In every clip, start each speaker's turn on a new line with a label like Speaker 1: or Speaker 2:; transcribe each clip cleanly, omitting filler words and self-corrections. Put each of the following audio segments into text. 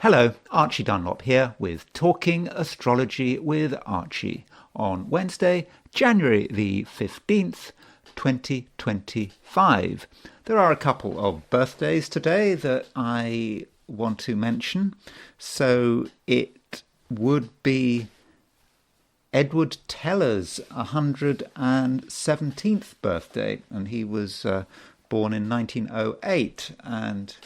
Speaker 1: Hello, Archie Dunlop here with Talking Astrology with Archie on Wednesday, January the 15th, 2025. There are a couple of birthdays today that I want to mention. So it would be Edward Teller's 117th birthday, and he was born in 1908, and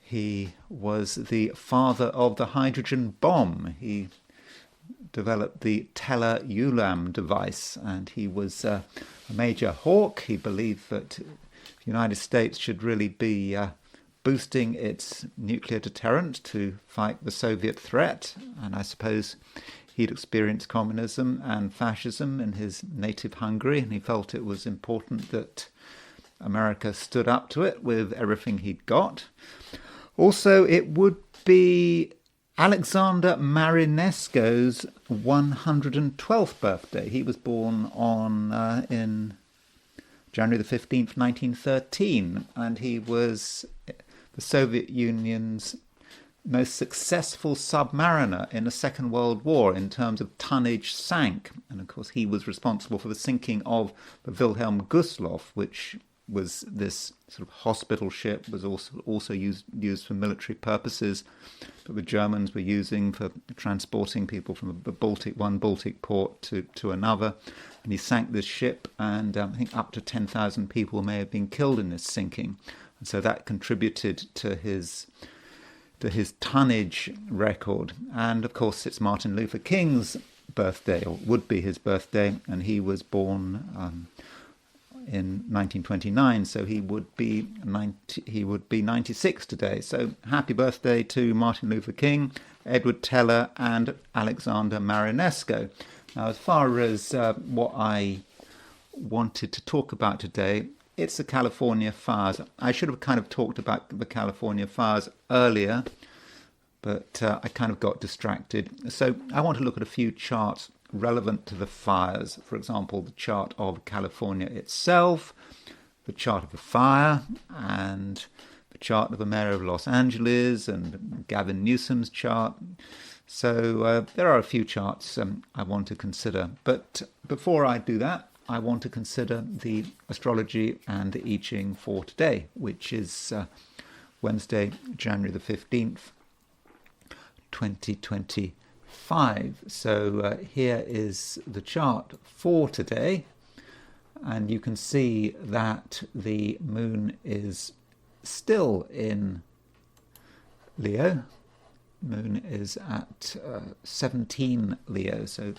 Speaker 1: he was the father of the hydrogen bomb. He developed the Teller-Ulam device, and he was a major hawk. He believed that the United States should really be boosting its nuclear deterrent to fight the Soviet threat, and I suppose he'd experienced communism and fascism in his native Hungary, and he felt it was important that America stood up to it with everything he'd got. Also, it would be Alexander Marinesco's 112th birthday. He was born in January the 15th, 1913, and he was the Soviet Union's most successful submariner in the Second World War in terms of tonnage sank. And of course, he was responsible for the sinking of the Wilhelm Gustloff, which was this sort of hospital ship, was also used for military purposes, but the Germans were using for transporting people from one Baltic port to another. And he sank this ship, and I think up to 10,000 people may have been killed in this sinking. And so that contributed to his tonnage record. And of course, it's Martin Luther King's birthday, or would be his birthday, and he was born in 1929, so he would be 96 today. So happy birthday to Martin Luther King, Edward Teller, and Alexander Marinesco. Now, as far as what I wanted to talk about today, it's the California fires. I should have kind of talked about the California fires earlier, but I kind of got distracted. So I want to look at a few charts relevant to the fires. For example, the chart of California itself, the chart of the fire, and the chart of the mayor of Los Angeles, and Gavin Newsom's chart. So there are a few charts I want to consider. But before I do that, I want to consider the astrology and the I Ching for today, which is Wednesday, January the 15th, 2025. So here is the chart for today, and you can see that the moon is still in Leo. Moon is at 17 Leo, so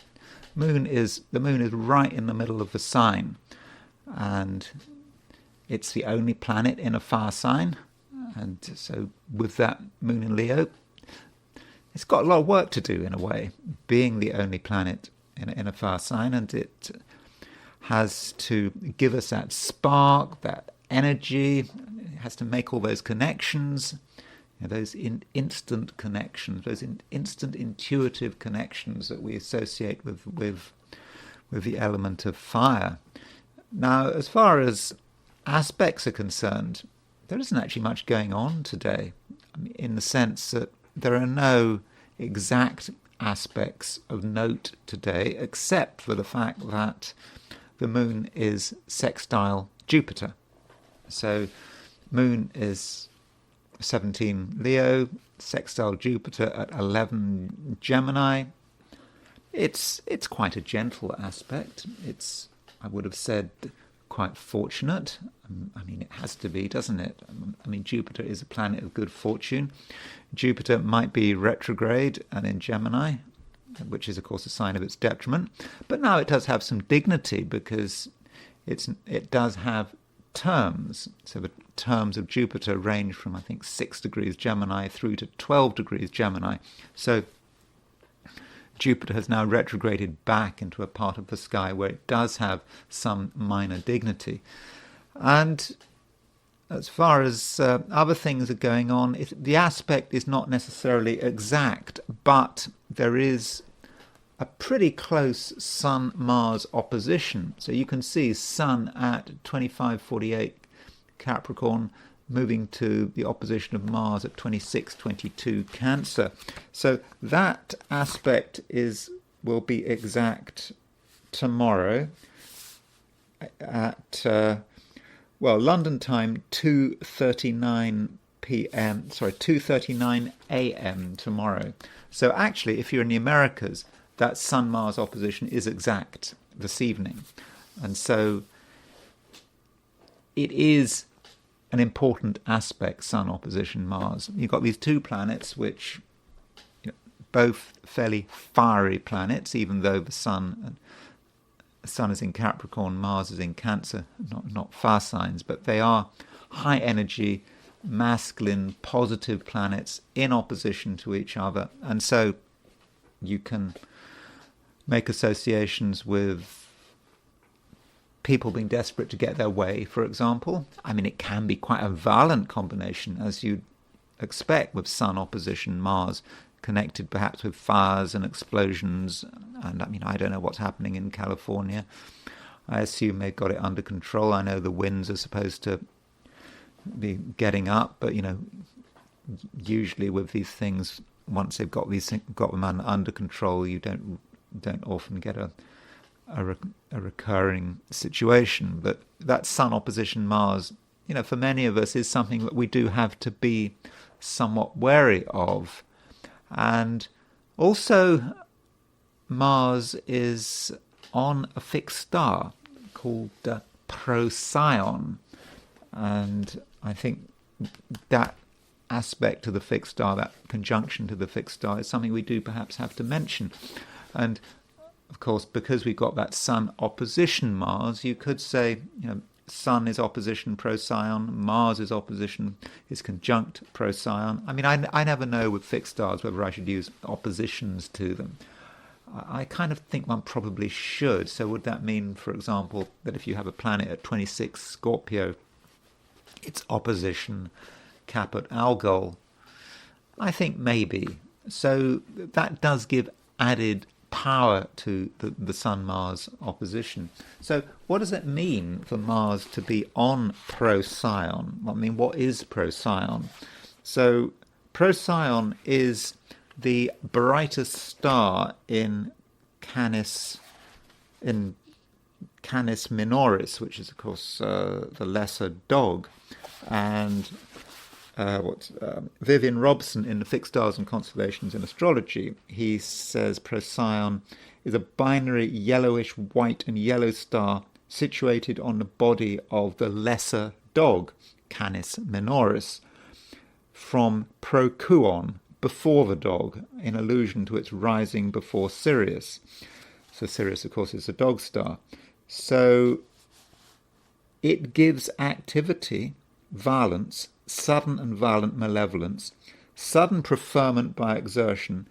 Speaker 1: the moon is right in the middle of the sign, and it's the only planet in a fire sign. And so with that moon in Leo, it's got a lot of work to do in a way, being the only planet in a fire sign, and it has to give us that spark, that energy. It has to make all those connections, those instant connections, those instant intuitive connections that we associate with the element of fire. Now, as far as aspects are concerned, there isn't actually much going on today, in the sense that there are no exact aspects of note today, except for the fact that the moon is sextile Jupiter. So moon is 17 Leo, sextile Jupiter at 11 Gemini. It's quite a gentle aspect. It's, I would have said, quite fortunate. I mean, it has to be, doesn't it? I mean, Jupiter is a planet of good fortune. Jupiter might be retrograde and in Gemini, which is, of course, a sign of its detriment. But now it does have some dignity, because it does have terms. So the terms of Jupiter range from, I think, 6 degrees Gemini through to 12 degrees Gemini. So Jupiter has now retrograded back into a part of the sky where it does have some minor dignity. And as far as other things are going on, the aspect is not necessarily exact, but there is a pretty close Sun-Mars opposition. So you can see Sun at 2548 Capricorn, moving to the opposition of Mars at 26-22 Cancer. So that aspect will be exact tomorrow at London time 2:39 a.m. tomorrow. So actually, if you're in the Americas, that Sun-Mars opposition is exact this evening, and so it is an important aspect, Sun opposition Mars. You've got these two planets which, both fairly fiery planets, even though the Sun is in Capricorn, Mars is in Cancer, not fire signs, but they are high energy, masculine, positive planets in opposition to each other. And so you can make associations with people being desperate to get their way, for example. I mean, it can be quite a violent combination, as you'd expect, with Sun opposition Mars, connected perhaps with fires and explosions. And I mean, I don't know what's happening in California. I assume they've got it under control. I know the winds are supposed to be getting up, but usually with these things, once they've got them under control, you don't often get a recurring situation. But that Sun opposition Mars, for many of us, is something that we do have to be somewhat wary of. And also, Mars is on a fixed star called Procyon, and I think that aspect to the fixed star, that conjunction to the fixed star, is something we do perhaps have to mention. And of course, because we've got that Sun opposition Mars, you could say, Sun is opposition Procyon, Mars is conjunct Procyon. I mean, I never know with fixed stars whether I should use oppositions to them. I kind of think one probably should. So would that mean, for example, that if you have a planet at 26 Scorpio, its opposition Caput Algol? I think maybe. So that does give added power to the Sun-Mars opposition. So what does it mean for Mars to be on Procyon? I mean, what is Procyon? So Procyon is the brightest star in Canis Minoris, which is, of course, the lesser dog. And Vivian Robson, in the Fixed Stars and Constellations in Astrology, he says Procyon is a binary yellowish white and yellow star situated on the body of the lesser dog, Canis Minoris, from Prokuon, before the dog, in allusion to its rising before Sirius. So Sirius, of course, is a dog star. So it gives activity, violence, sudden and violent malevolence, sudden preferment by exertion,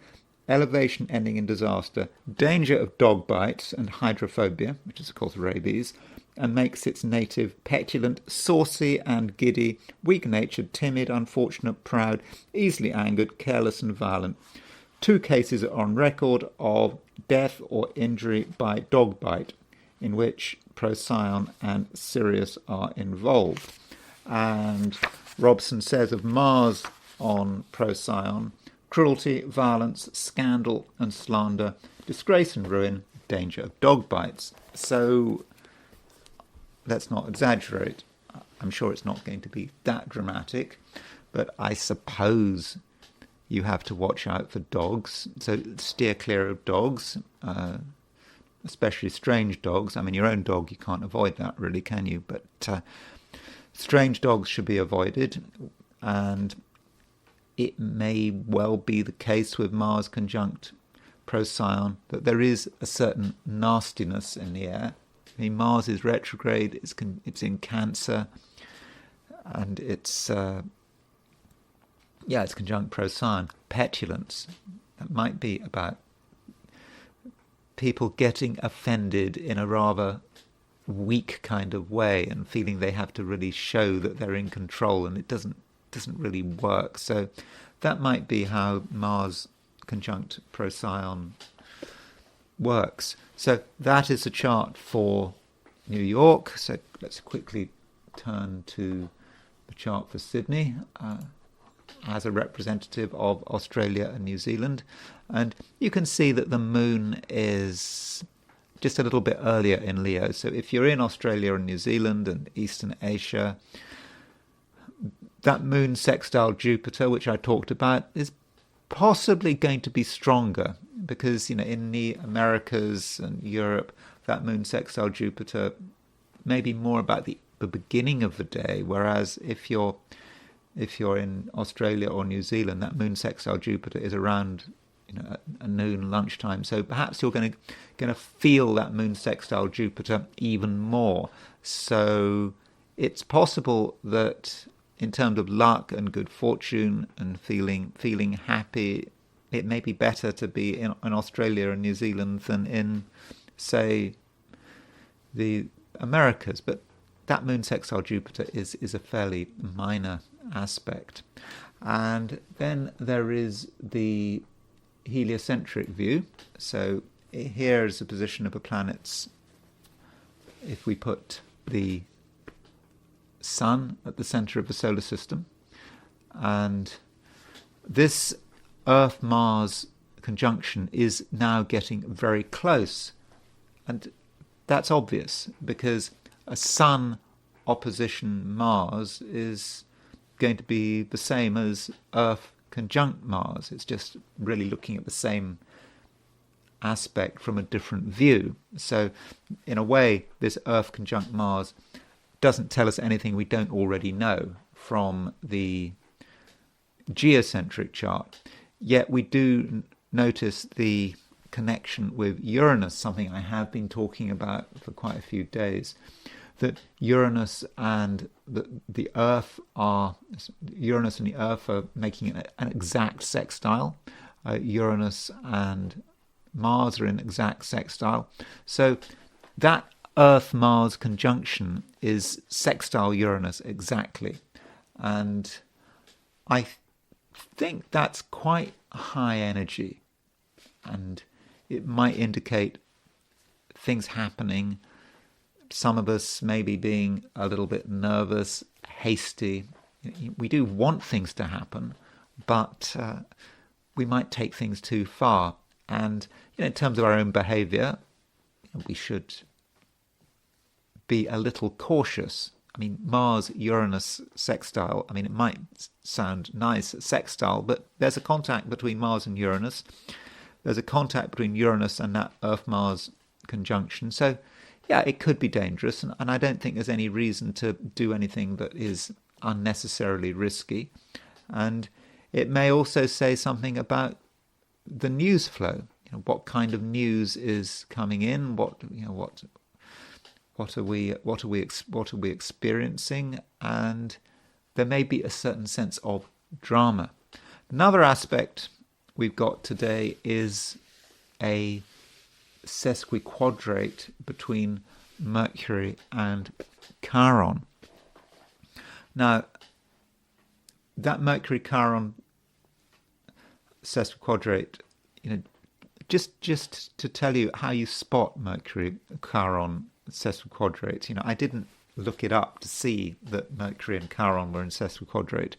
Speaker 1: elevation ending in disaster, danger of dog bites and hydrophobia, which is of course rabies, and makes its native petulant, saucy and giddy, weak-natured, timid, unfortunate, proud, easily angered, careless and violent. 2 cases are on record of death or injury by dog bite, in which Procyon and Sirius are involved. And Robson says of Mars on Procyon, cruelty, violence, scandal and slander, disgrace and ruin, danger of dog bites. So let's not exaggerate. I'm sure it's not going to be that dramatic, but I suppose you have to watch out for dogs. So steer clear of dogs, especially strange dogs. I mean, your own dog, you can't avoid that really, can you? But strange dogs should be avoided. And it may well be the case with Mars conjunct Procyon that there is a certain nastiness in the air. I mean, Mars is retrograde, it's in Cancer, and it's conjunct Procyon. Petulance, that might be about people getting offended in a rather weak kind of way and feeling they have to really show that they're in control, and it doesn't really work. So that might be how Mars conjunct Procyon works. So that is a chart for New York. So let's quickly turn to the a chart for Sydney as a representative of Australia and New Zealand. And you can see that the moon is just a little bit earlier in Leo. So if you're in Australia and New Zealand and Eastern Asia, that moon sextile Jupiter, which I talked about, is possibly going to be stronger because, in the Americas and Europe, that moon sextile Jupiter may be more about the beginning of the day, whereas if you're in Australia or New Zealand, that moon sextile Jupiter is around a noon, lunchtime. So perhaps you're going to feel that moon sextile Jupiter even more. So it's possible that in terms of luck and good fortune and feeling happy, it may be better to be in Australia and New Zealand than in, say, the Americas. But that moon sextile Jupiter is a fairly minor aspect. And then there is the heliocentric view. So here is the position of the planets. If we put the Sun at the center of the solar system, and this Earth-Mars conjunction is now getting very close, and that's obvious because a Sun opposition Mars is going to be the same as Earth conjunct Mars. It's just really looking at the same aspect from a different view. So in a way, this Earth conjunct Mars doesn't tell us anything we don't already know from the geocentric chart. Yet we do notice the connection with Uranus, something I have been talking about for quite a few days, that Uranus and the Earth are making an exact sextile. Uranus and Mars are in exact sextile. So that Earth-Mars conjunction is sextile Uranus exactly. And I think that's quite high energy. And it might indicate things happening, some of us maybe being a little bit nervous, hasty. We do want things to happen, but we might take things too far. And in terms of our own behavior, we should be a little cautious. I mean, Mars-Uranus sextile, it might sound nice, sextile, but there's a contact between Mars and Uranus. There's a contact between Uranus and that Earth-Mars conjunction. So, yeah, it could be dangerous, and I don't think there's any reason to do anything that is unnecessarily risky. And it may also say something about the news flow. What kind of news is coming in? What are we experiencing? And there may be a certain sense of drama. Another aspect we've got today is a sesquiquadrate between Mercury and Chiron. Now, that Mercury-Chiron sesquiquadrate, just to tell you how you spot Mercury-Chiron sesquiquadrate, I didn't look it up to see that Mercury and Chiron were in sesquiquadrate.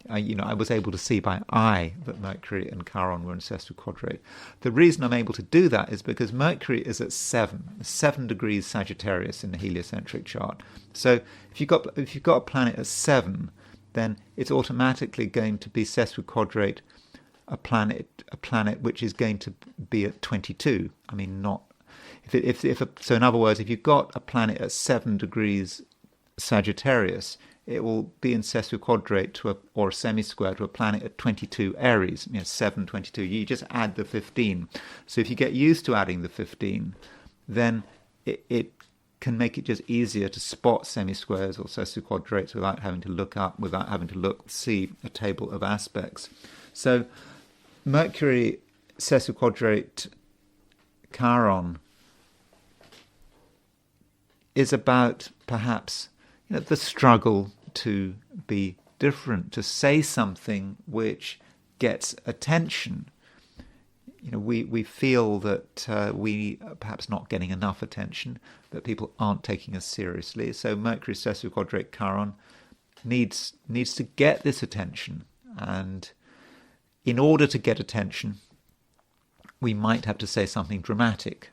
Speaker 1: I was able to see by eye that Mercury and Chiron were in sesquiquadrate. The reason I'm able to do that is because Mercury is at 7 degrees Sagittarius in the heliocentric chart. So if you've got a planet at 7, then it's automatically going to be sesquiquadrate a planet which is going to be at 22. So in other words, if you've got a planet at 7 degrees Sagittarius, it will be in sesquiquadrate or a semi-square to a planet at 22 Aries, 7, 22. You just add the 15. So if you get used to adding the 15, then it can make it just easier to spot semi-squares or sesquiquadrates without having to look up, without having to see a table of aspects. So Mercury sesquiquadrate Chiron is about perhaps the struggle to be different, to say something which gets attention. We feel that we are perhaps not getting enough attention, that people aren't taking us seriously. So Mercury sesquiquadrate Chiron needs to get this attention. And in order to get attention, we might have to say something dramatic.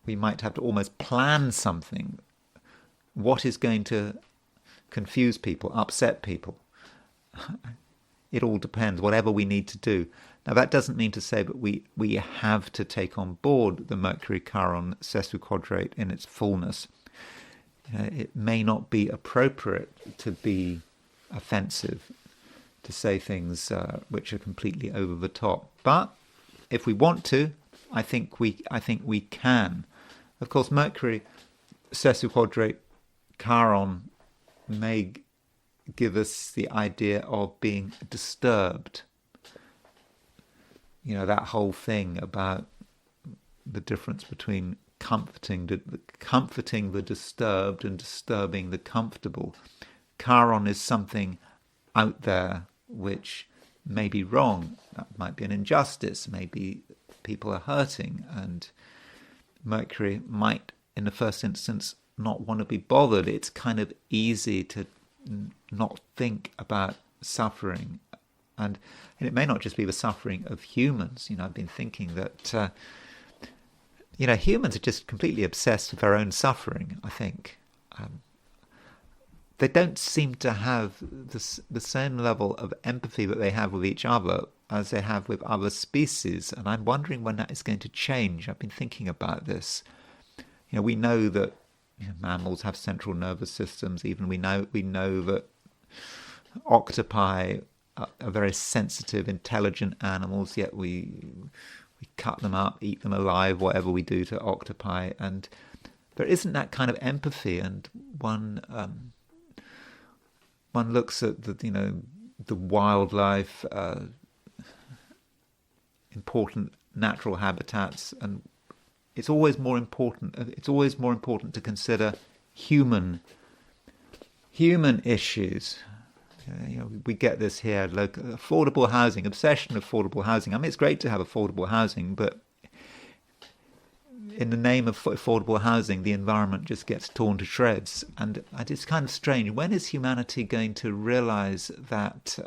Speaker 1: We might have to almost plan something. What is going to confuse people, upset people? It all depends, whatever we need to do. Now, that doesn't mean to say that we have to take on board the Mercury-Chiron sesquiquadrate in its fullness. It may not be appropriate to be offensive, to say things which are completely over the top. But if we want to, I think we can. Of course, Mercury sesquiquadrate Chiron may give us the idea of being disturbed. That whole thing about the difference between comforting the disturbed and disturbing the comfortable. Chiron is something out there which may be wrong. That might be an injustice. Maybe people are hurting, and Mercury might, in the first instance, not want to be bothered. It's kind of easy to not think about suffering, and it may not just be the suffering of humans. I've been thinking that humans are just completely obsessed with their own suffering. I think they don't seem to have the same level of empathy that they have with each other as they have with other species, and I'm wondering when that is going to change. I've been thinking about this. We know that mammals have central nervous systems. Even we know that octopi are very sensitive, intelligent animals, yet we cut them up, eat them alive, whatever we do to octopi, and there isn't that kind of empathy. And one looks at the wildlife, important natural habitats, and it's always more important to consider human issues. We get this here, affordable housing, obsession with affordable housing. I mean, it's great to have affordable housing, but in the name of affordable housing, the environment just gets torn to shreds. And it's kind of strange. When is humanity going to realize that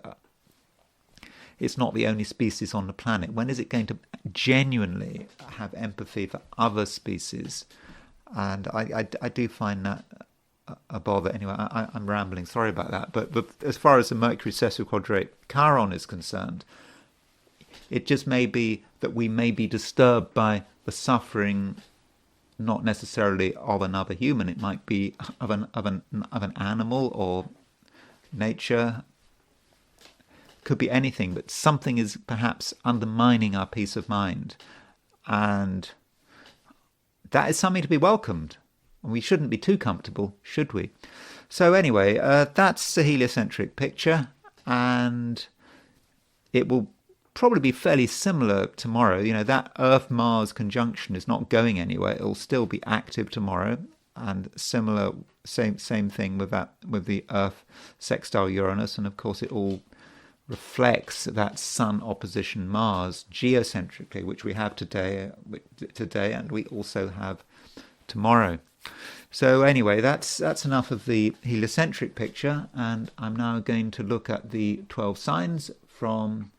Speaker 1: it's not the only species on the planet? When is it going to genuinely have empathy for other species? And I do find that a bother. Anyway, I'm rambling. Sorry about that. But as far as the Mercury sesquiquadrate Chiron is concerned, it just may be that we may be disturbed by the suffering, not necessarily of another human. It might be of an animal or nature. Could be anything, but something is perhaps undermining our peace of mind, and that is something to be welcomed. We shouldn't be too comfortable, should we? So anyway, that's a heliocentric picture, and it will probably be fairly similar tomorrow. That Earth-Mars conjunction is not going anywhere. It'll still be active tomorrow, and similar, same thing with the Earth sextile Uranus, and of course it all reflects that Sun opposition Mars geocentrically, which we have today, and we also have tomorrow. So anyway, that's enough of the heliocentric picture, and I'm now going to look at the 12 signs in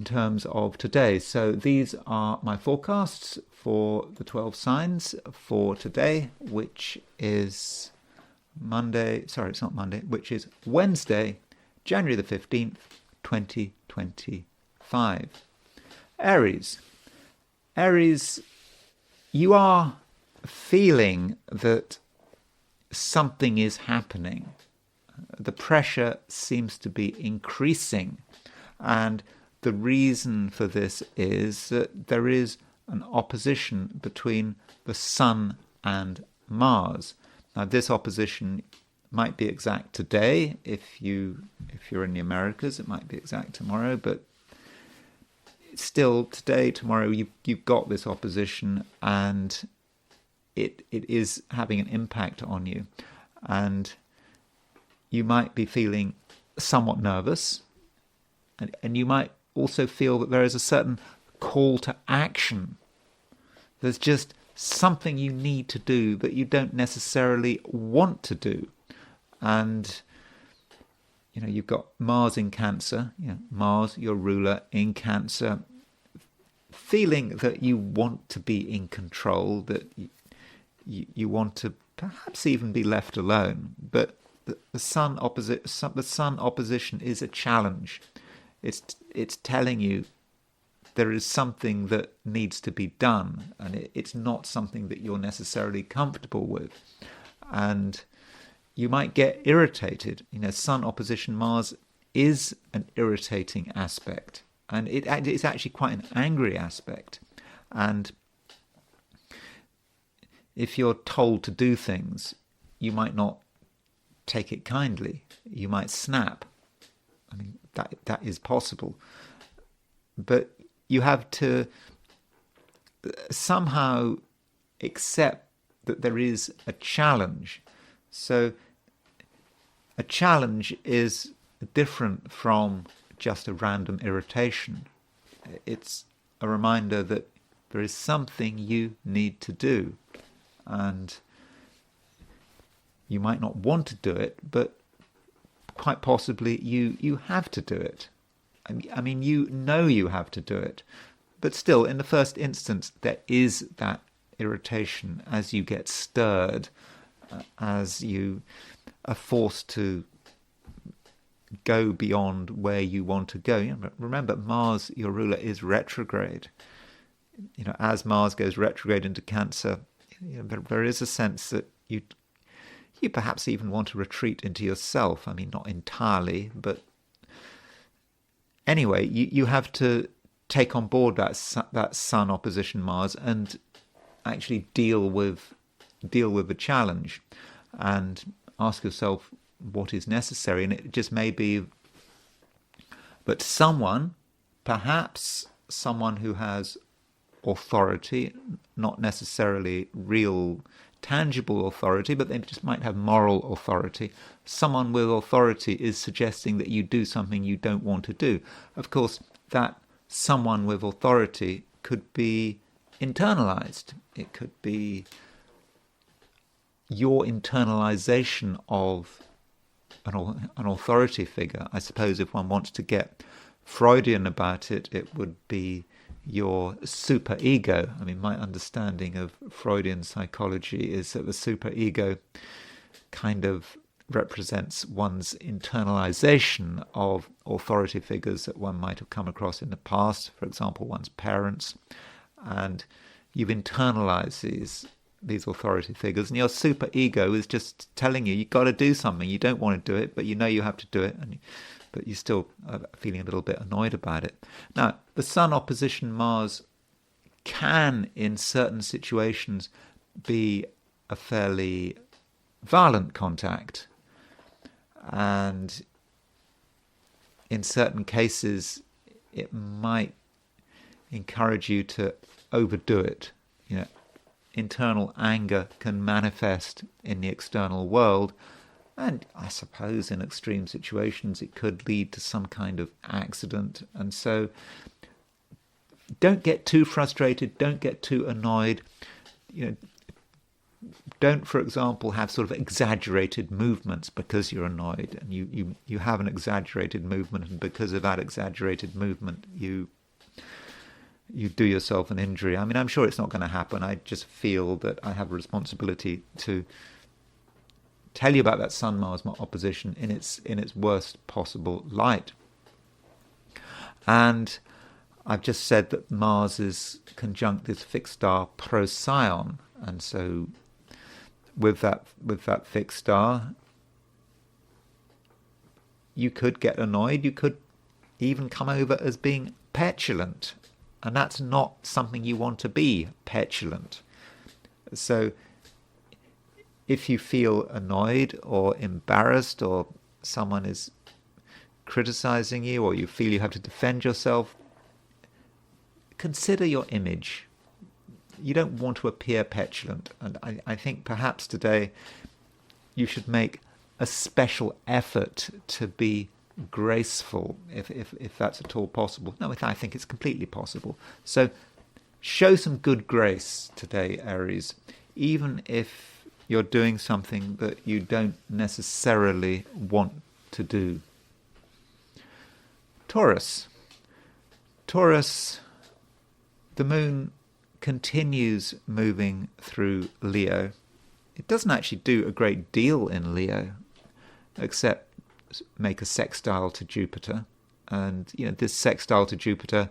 Speaker 1: terms of today. So these are my forecasts for the 12 signs for today, which is which is Wednesday, January the 15th, 2025. Aries, you are feeling that something is happening. The pressure seems to be increasing, and the reason for this is that there is an opposition between the Sun and Mars. Now, this opposition might be exact today. If you're in the Americas, it might be exact tomorrow, but still today, tomorrow, you've got this opposition, and it is having an impact on you, and you might be feeling somewhat nervous, and you might also feel that there is a certain call to action. There's just something you need to do that you don't necessarily want to do, and you've got Mars in Cancer, Mars, your ruler, in Cancer, feeling that you want to be in control, that you want to perhaps even be left alone. But the Sun opposition is a challenge. It's telling you there is something that needs to be done, and it's not something that you're necessarily comfortable with. And you might get irritated. Sun opposition Mars is an irritating aspect, and it's actually quite an angry aspect. And if you're told to do things, you might not take it kindly. You might snap. I mean, that is possible. But you have to somehow accept that there is a challenge. So a challenge is different from just a random irritation. It's a reminder that there is something you need to do. And you might not want to do it, but quite possibly you have to do it. I mean, you have to do it. But still, in the first instance, there is that irritation as you get stirred, as you are forced to go beyond where you want to go. Remember, Mars, your ruler, is retrograde. As Mars goes retrograde into Cancer, there is a sense that you perhaps even want to retreat into yourself. I mean, not entirely, but anyway, you have to take on board that Sun opposition Mars and actually deal with the challenge and ask yourself what is necessary. And it just may be that perhaps someone who has authority, not necessarily real tangible authority, but they just might have moral authority. Someone with authority is suggesting that you do something you don't want to do. Of course, that someone with authority could be internalized. It could be your internalization of an authority figure. I suppose if one wants to get Freudian about it, it would be your superego. I mean, my understanding of Freudian psychology is that the superego kind of represents one's internalization of authority figures that one might have come across in the past, for example, one's parents, and you've internalized these authority figures, and your superego is just telling you've got to do something. You don't want to do it, but you know you have to do it, but you still are feeling a little bit annoyed about it. Now, the Sun opposition Mars can, in certain situations, be a fairly violent contact. And in certain cases, it might encourage you to overdo it. Internal anger can manifest in the external world. And I suppose in extreme situations it could lead to some kind of accident. And so don't get too frustrated, don't get too annoyed. Don't, for example, have sort of exaggerated movements because you're annoyed, and you have an exaggerated movement, and because of that exaggerated movement you do yourself an injury. I mean, I'm sure it's not going to happen. I just feel that I have a responsibility to tell you about that Sun-Mars opposition in its worst possible light. And I've just said that Mars is conjunct this fixed star Procyon, and so with that fixed star, you could get annoyed. You could even come over as being petulant, and that's not something you want to be, petulant. So if you feel annoyed or embarrassed, or someone is criticizing you, or you feel you have to defend yourself, consider your image. You don't want to appear petulant. And I think perhaps today you should make a special effort to be graceful, if that's at all possible. No, I think it's completely possible. So show some good grace today, Aries, even if you're doing something that you don't necessarily want to do. Taurus. Taurus, the moon continues moving through Leo. It doesn't actually do a great deal in Leo, except make a sextile to Jupiter. And, this sextile to Jupiter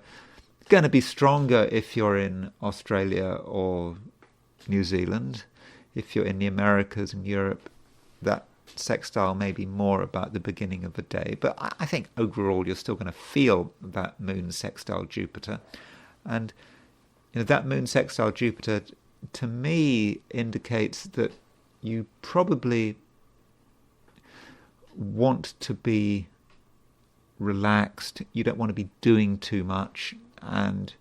Speaker 1: is going to be stronger if you're in Australia or New Zealand. If you're in the Americas and Europe, that sextile may be more about the beginning of the day. But I think overall you're still going to feel that moon sextile Jupiter. And that moon sextile Jupiter, to me, indicates that you probably want to be relaxed. You don't want to be doing too much. And,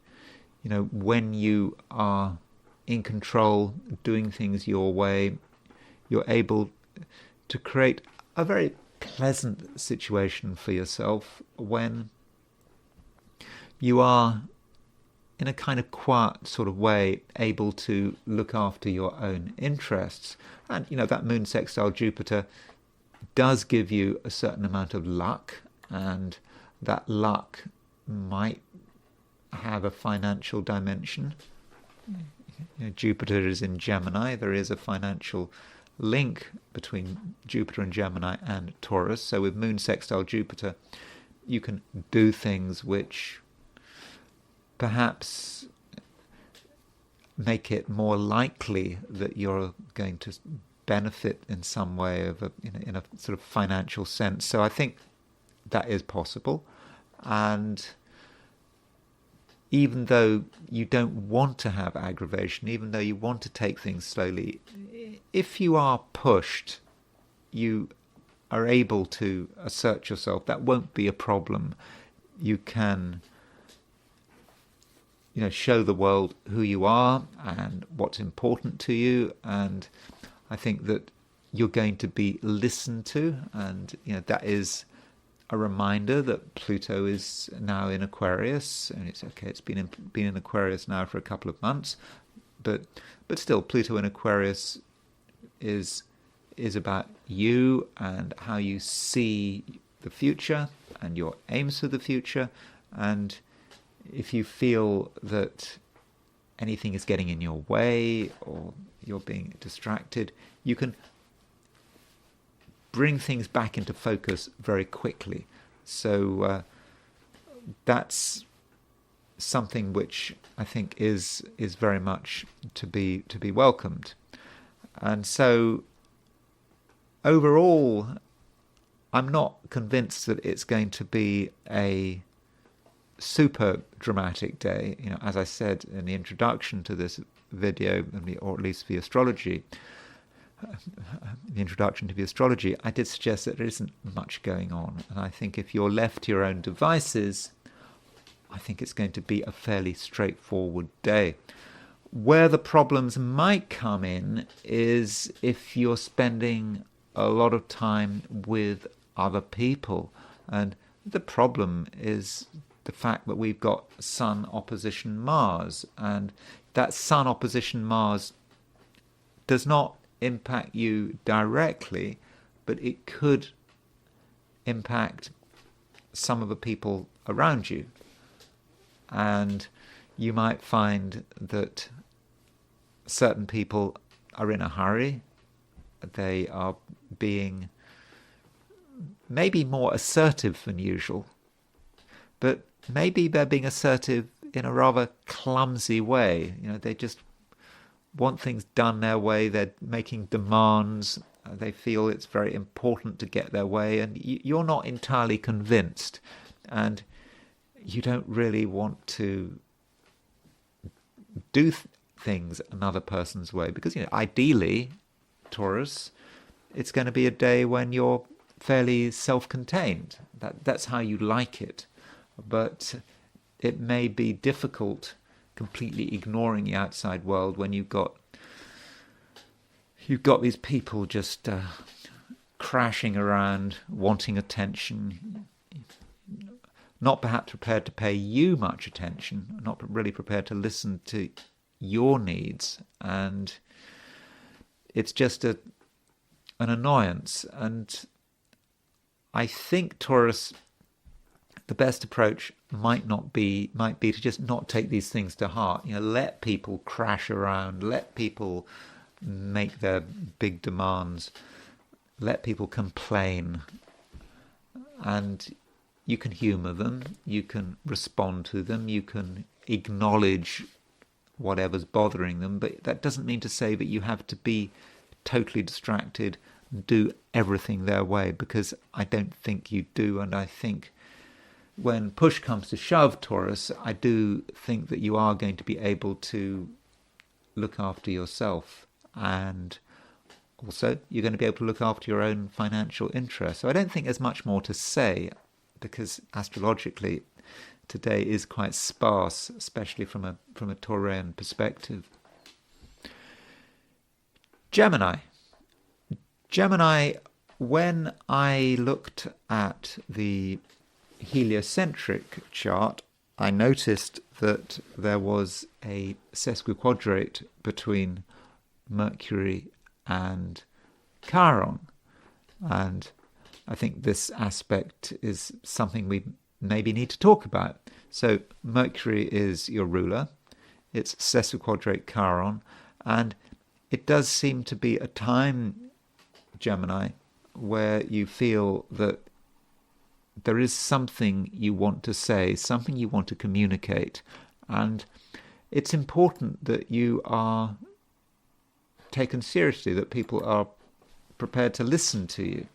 Speaker 1: when you are in control, doing things your way, you're able to create a very pleasant situation for yourself when you are, in a kind of quiet sort of way, able to look after your own interests. And, that moon sextile Jupiter does give you a certain amount of luck, and that luck might have a financial dimension. Jupiter is in Gemini. There is a financial link between Jupiter and Gemini and Taurus. So with moon sextile Jupiter, you can do things which perhaps make it more likely that you're going to benefit in some way in a sort of financial sense. So I think that is possible. And even though you don't want to have aggravation, even though you want to take things slowly, if you are pushed, you are able to assert yourself. That won't be a problem. You can, show the world who you are and what's important to you. And I think that you're going to be listened to. And, that is a reminder that Pluto is now in Aquarius, and it's okay. It's been in Aquarius now for a couple of months, but still, Pluto in Aquarius is about you and how you see the future and your aims for the future. And if you feel that anything is getting in your way or you're being distracted, you can bring things back into focus very quickly. So that's something which I think is very much to be welcomed. And so overall, I'm not convinced that it's going to be a super dramatic day. As I said in the introduction to this video, or at least the astrology, the introduction to the astrology, I did suggest that there isn't much going on. And I think if you're left to your own devices, I think it's going to be a fairly straightforward day. Where the problems might come in is if you're spending a lot of time with other people. And the problem is the fact that we've got Sun opposition Mars. And that Sun opposition Mars does not impact you directly, but it could impact some of the people around you. And you might find that certain people are in a hurry. They are being maybe more assertive than usual, but maybe they're being assertive in a rather clumsy way. They just want things done their way. They're making demands. They feel it's very important to get their way, and you're not entirely convinced, and you don't really want to do things another person's way, because ideally, Taurus, it's going to be a day when you're fairly self-contained. That's how you like it, but it may be difficult completely ignoring the outside world when you've got these people just crashing around, wanting attention, not perhaps prepared to pay you much attention, not really prepared to listen to your needs, and it's just an annoyance. And I think Taurus, the best approach might be to just not take these things to heart. Let people crash around, let people make their big demands, let people complain, and you can humour them, you can respond to them, you can acknowledge whatever's bothering them, but that doesn't mean to say that you have to be totally distracted and do everything their way, because I don't think you do. And I think when push comes to shove, Taurus, I do think that you are going to be able to look after yourself, and also you're going to be able to look after your own financial interests. So I don't think there's much more to say, because astrologically today is quite sparse, especially from a Taurian perspective. Gemini, when I looked at the heliocentric chart, I noticed that there was a sesquiquadrate between Mercury and Chiron, and I think this aspect is something we maybe need to talk about. So Mercury is your ruler, it's sesquiquadrate Chiron, and it does seem to be a time, Gemini, where you feel that there is something you want to say, something you want to communicate, and it's important that you are taken seriously, that people are prepared to listen to you.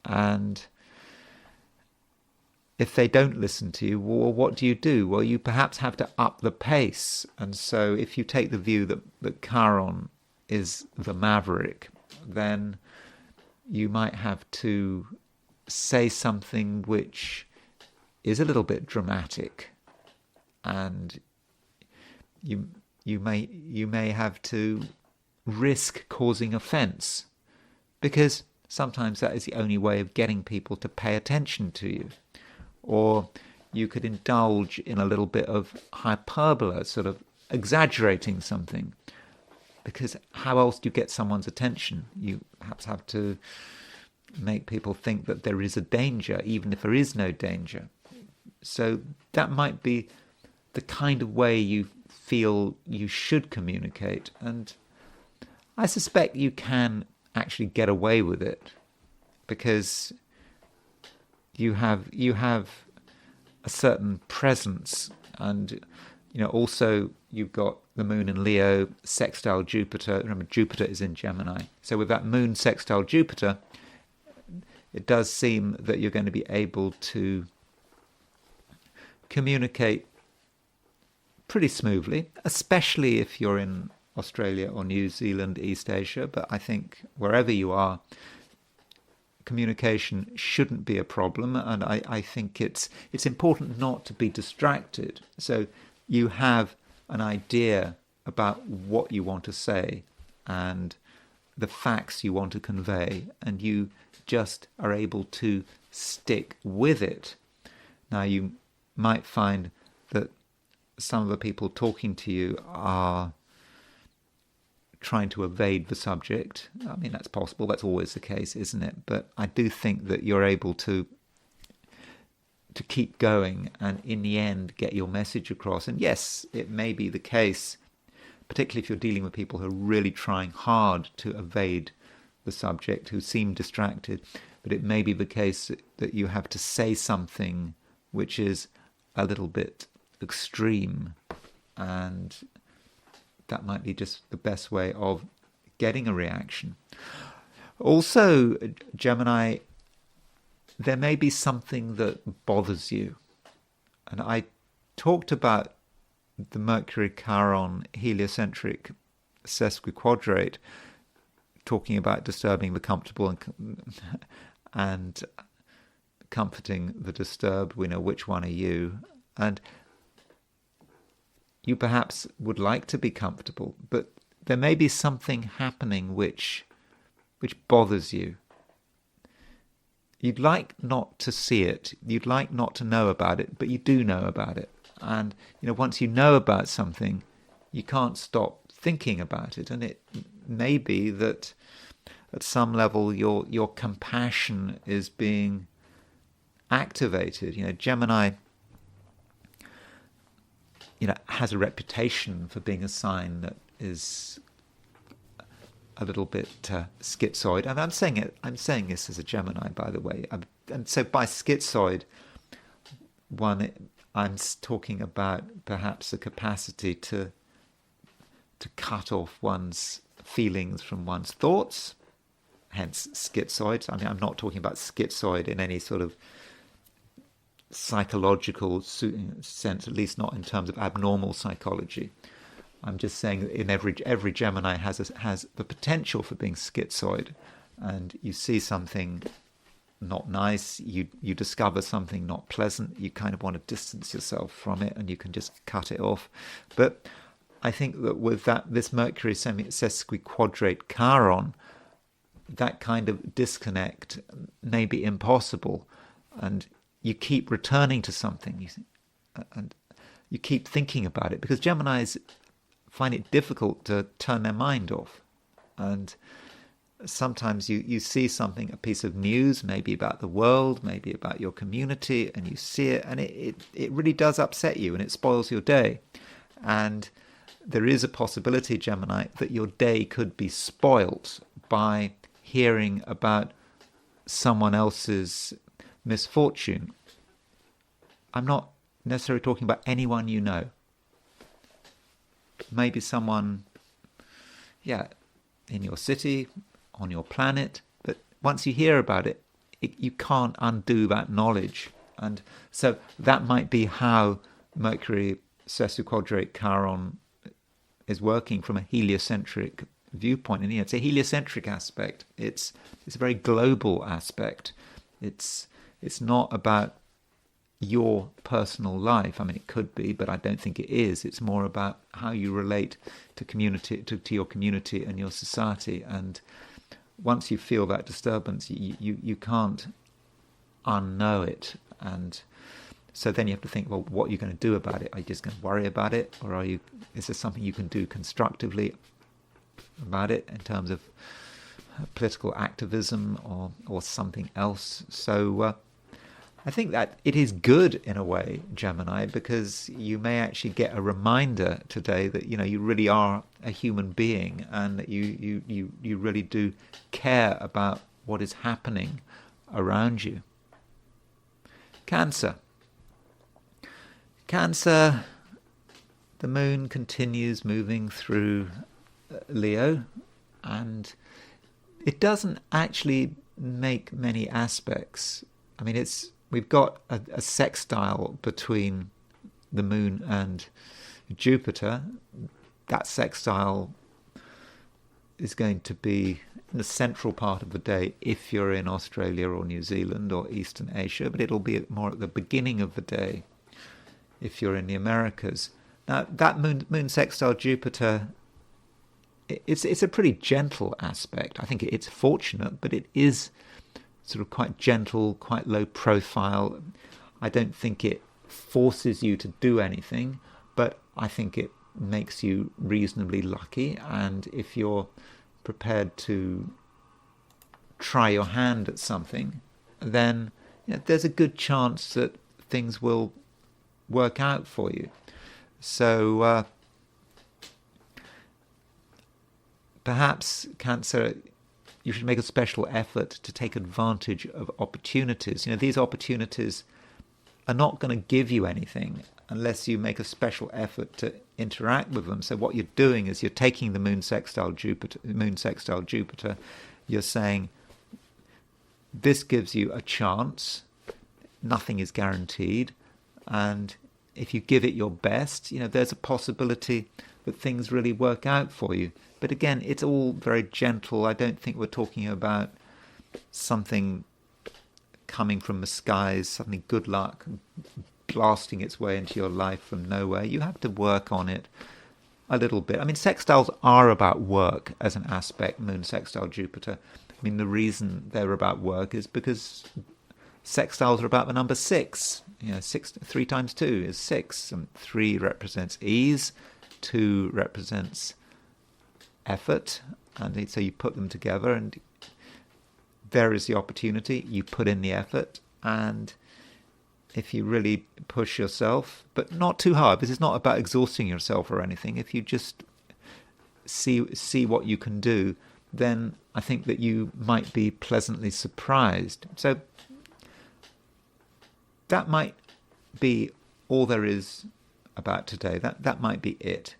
Speaker 1: And if they don't listen to you, well, what do? Well, you perhaps have to up the pace. And so if you take the view that Chiron is the maverick, then you might have to say something which is a little bit dramatic, and you may have to risk causing offence, because sometimes that is the only way of getting people to pay attention to you. Or you could indulge in a little bit of hyperbole, sort of exaggerating something, because how else do you get someone's attention? You perhaps have to make people think that there is a danger, even if there is no danger. So that might be the kind of way you feel you should communicate. And I suspect you can actually get away with it, because you have a certain presence, and also you've got the moon in Leo, sextile Jupiter. Remember, Jupiter is in Gemini. So with that moon sextile Jupiter, it does seem that you're going to be able to communicate pretty smoothly, especially if you're in Australia or New Zealand, East Asia. But I think wherever you are, communication shouldn't be a problem, and I think it's important not to be distracted. So you have an idea about what you want to say and the facts you want to convey, and you just are able to stick with it. Now, you might find that some of the people talking to you are trying to evade the subject. I mean, that's possible. That's always the case, isn't it? But I do think that you're able to keep going and in the end get your message across. And yes, it may be the case, particularly if you're dealing with people who are really trying hard to evade the subject, who seem distracted, but it may be the case that you have to say something which is a little bit extreme, and that might be just the best way of getting a reaction. Also, Gemini, there may be something that bothers you. And I talked about the Mercury-Chiron heliocentric sesquiquadrate, talking about disturbing the comfortable and comforting the disturbed. We know which one are you. And you perhaps would like to be comfortable, but there may be something happening which bothers you. You'd like not to see it, you'd like not to know about it, but you do know about it. And once you know about something, you can't stop thinking about it. And it may be that at some level your compassion is being activated. Gemini, has a reputation for being a sign that is a little bit schizoid. And I'm saying this as a Gemini, by the way. And so by schizoid, I'm talking about perhaps the capacity to cut off one's feelings from one's thoughts, hence schizoid. I mean, I'm not talking about schizoid in any sort of psychological sense, at least not in terms of abnormal psychology. I'm just saying that in every Gemini has the potential for being schizoid, and you see something not nice, you discover something not pleasant, you kind of want to distance yourself from it, and you can just cut it off. But I think that with this Mercury sesquiquadrate Chiron, that kind of disconnect may be impossible, and you keep returning to something, and you keep thinking about it, because Geminis find it difficult to turn their mind off. And sometimes you see something, a piece of news, maybe about the world, maybe about your community, and you see it, and it really does upset you, and it spoils your day. And there is a possibility, Gemini, that your day could be spoilt by hearing about someone else's misfortune. I'm not necessarily talking about anyone you know. Maybe someone, in your city, on your planet, but once you hear about it, you can't undo that knowledge. And so that might be how Mercury sesquiquadrate Chiron is working from a heliocentric viewpoint. And it's a heliocentric aspect. It's a very global aspect. It's not about your personal life. I mean, it could be, but I don't think it is. It's more about how you relate to community, to your community and your society. And once you feel that disturbance, you can't unknow it. And so then you have to think, well, what are you going to do about it? Are you just going to worry about it, or is there something you can do constructively about it in terms of political activism or something else? So I think that it is good in a way, Gemini, because you may actually get a reminder today that you really are a human being, and that you really do care about what is happening around you. Cancer, the moon continues moving through Leo, and it doesn't actually make many aspects. I mean, we've got a sextile between the moon and Jupiter. That sextile is going to be in the central part of the day if you're in Australia or New Zealand or Eastern Asia, but it'll be more at the beginning of the day if you're in the Americas. Now, that moon sextile Jupiter, it's a pretty gentle aspect. I think it's fortunate, but it is sort of quite gentle, quite low profile. I don't think it forces you to do anything, but I think it makes you reasonably lucky. And if you're prepared to try your hand at something, then there's a good chance that things will work out for you. So perhaps Cancer, you should make a special effort to take advantage of opportunities. These opportunities are not going to give you anything unless you make a special effort to interact with them. So what you're doing is you're taking the moon sextile Jupiter, you're saying, this gives you a chance, nothing is guaranteed, and if you give it your best, there's a possibility that things really work out for you. But again, it's all very gentle. I don't think we're talking about something coming from the skies, suddenly good luck blasting its way into your life from nowhere. You have to work on it a little bit. I mean, sextiles are about work as an aspect, moon sextile Jupiter. I mean, the reason they're about work is because sextiles are about the number 6. 3 times 2 is 6. And 3 represents ease, 2 represents effort, and so you put them together, and there is the opportunity. You put in the effort, and if you really push yourself, but not too hard, because it's not about exhausting yourself or anything. If you just see what you can do, then I think that you might be pleasantly surprised. So that might be all there is about today. That might be it.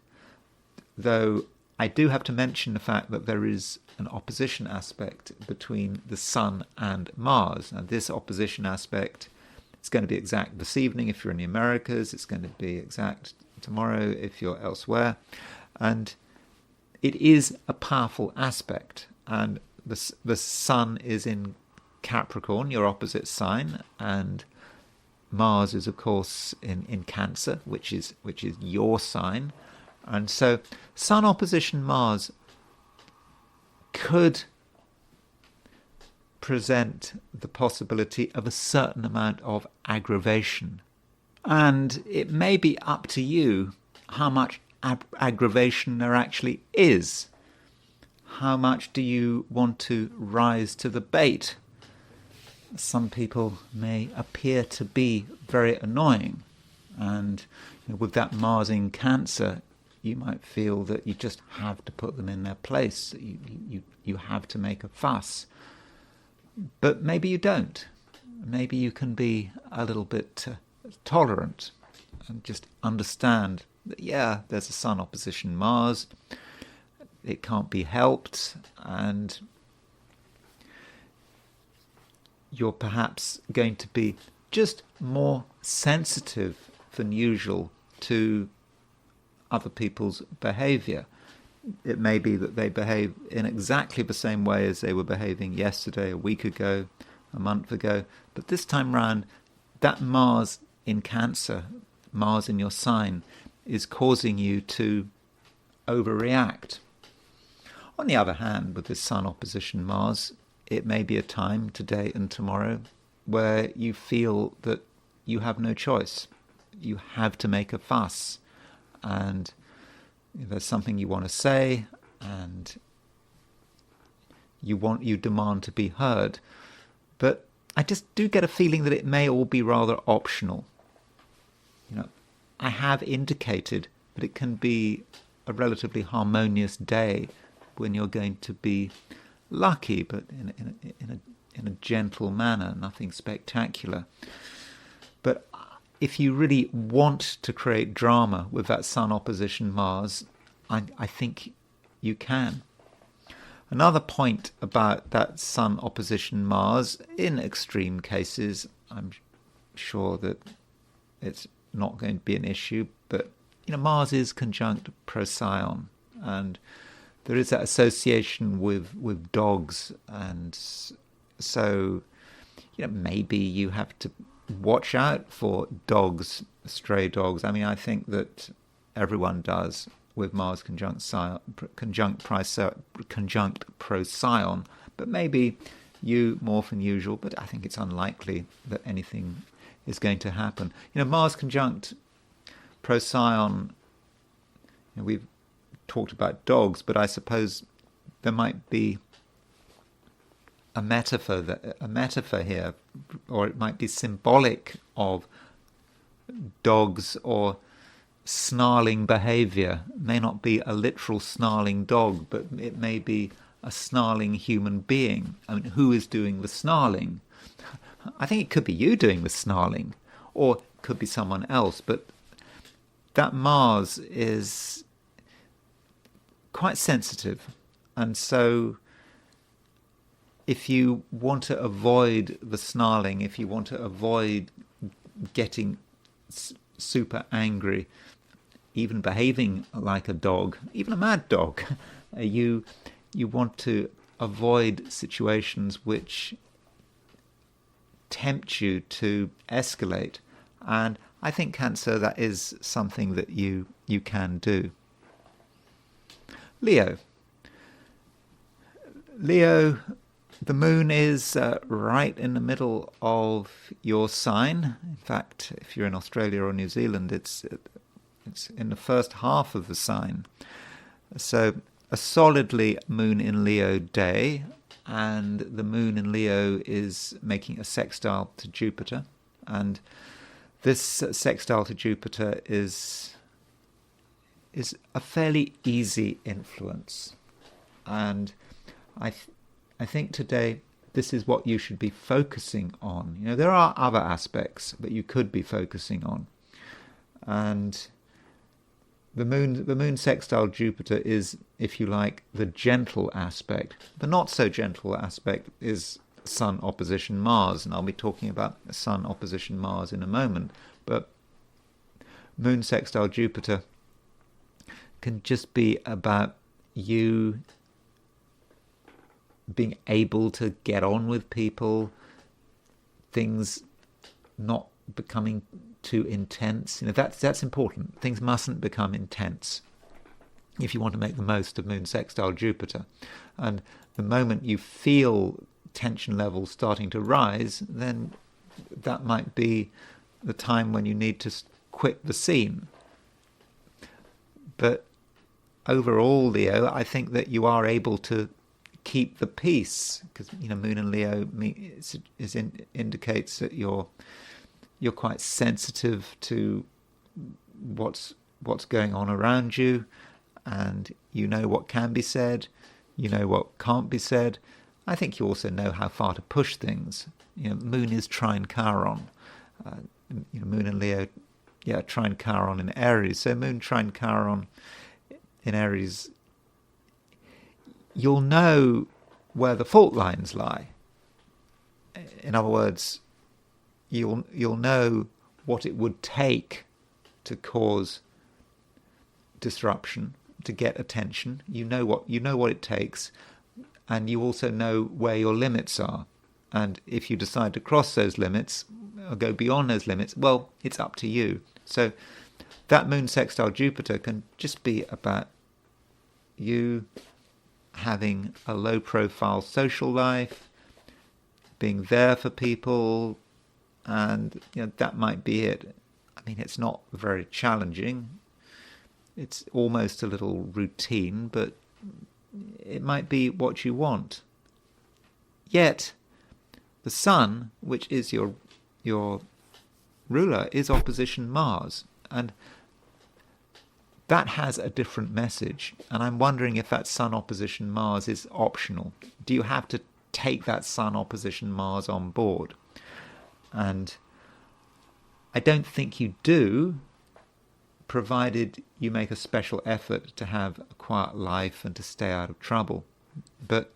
Speaker 1: Though I do have to mention the fact that there is an opposition aspect between the Sun and Mars. Now, this opposition aspect is going to be exact this evening if you're in the Americas. It's going to be exact tomorrow if you're elsewhere. And it is a powerful aspect. And the Sun is in Capricorn, your opposite sign, and Mars is, of course, in Cancer, which is your sign. And so Sun opposition Mars could present the possibility of a certain amount of aggravation. And it may be up to you how much aggravation there actually is. How much do you want to rise to the bait? Some people may appear to be very annoying. And with that Mars in Cancer, you might feel that you just have to put them in their place. You have to make a fuss. But maybe you don't. Maybe you can be a little bit tolerant and just understand that, yeah, there's a Sun opposition Mars. It can't be helped. And you're perhaps going to be just more sensitive than usual to other people's behaviour. It may be that they behave in exactly the same way as they were behaving yesterday, a week ago, a month ago. But this time round, that Mars in Cancer, Mars in your sign, is causing you to overreact. On the other hand, with this Sun opposition Mars, it may be a time today and tomorrow where you feel that you have no choice. You have to make a fuss. And there's something you want to say, and you demand to be heard. But I just do get a feeling that it may all be rather optional. I have indicated that it can be a relatively harmonious day when you're going to be lucky, but in a gentle manner, nothing spectacular. But if you really want to create drama with that Sun opposition Mars, I think you can. Another point about that Sun opposition Mars, in extreme cases, I'm sure that it's not going to be an issue, but Mars is conjunct Procyon, and there is that association with dogs, and so maybe you have to watch out for dogs, stray dogs. I mean, I think that everyone does with Mars conjunct Procyon, but maybe you more than usual, but I think it's unlikely that anything is going to happen. Mars conjunct Procyon, we've talked about dogs, but I suppose there might be a metaphor here, or it might be symbolic of dogs or snarling behavior. It may not be a literal snarling dog, but it may be a snarling human being. I mean, who is doing the snarling? I think it could be you doing the snarling, or it could be someone else, but that Mars is quite sensitive, and so if you want to avoid the snarling, if you want to avoid getting super angry, even behaving like a dog, even a mad dog, you want to avoid situations which tempt you to escalate. And I think Cancer, that is something that you can do. Leo, the moon is right in the middle of your sign. In fact, if you're in Australia or New Zealand, it's in the first half of the sign. So a solidly moon in Leo day, and the moon in Leo is making a sextile to Jupiter. And this sextile to Jupiter is a fairly easy influence, and I think today this is what you should be focusing on. There are other aspects that you could be focusing on, and the moon sextile Jupiter is, if you like, the gentle aspect. The not so gentle aspect is Sun opposition Mars, and I'll be talking about Sun opposition Mars in a moment. But moon sextile Jupiter can just be about you being able to get on with people, things not becoming too intense. That's important. Things mustn't become intense if you want to make the most of moon sextile Jupiter. And the moment you feel tension levels starting to rise, then that might be the time when you need to quit the scene. But overall, Leo, I think that you are able to keep the peace, because Moon in Leo indicates that you're quite sensitive to what's going on around you, and you know what can be said, you know what can't be said. I think you also know how far to push things. Moon is trine Chiron. Moon in Leo, trine Chiron in Aries. So Moon trine Chiron in Aries, you'll know where the fault lines lie. In other words, you'll know what it would take to cause disruption, to get attention. You know what it takes, and you also know where your limits are. And if you decide to cross those limits or go beyond those limits, well, it's up to you. So that moon sextile Jupiter can just be about you having a low profile social life, being there for people, and that might be it. I mean, it's not very challenging. It's almost a little routine, but it might be what you want. Yet the Sun, which is your ruler, is opposition Mars, and that has a different message. And I'm wondering if that Sun opposition Mars is optional. Do you have to take that Sun opposition Mars on board? And I don't think you do, provided you make a special effort to have a quiet life and to stay out of trouble. But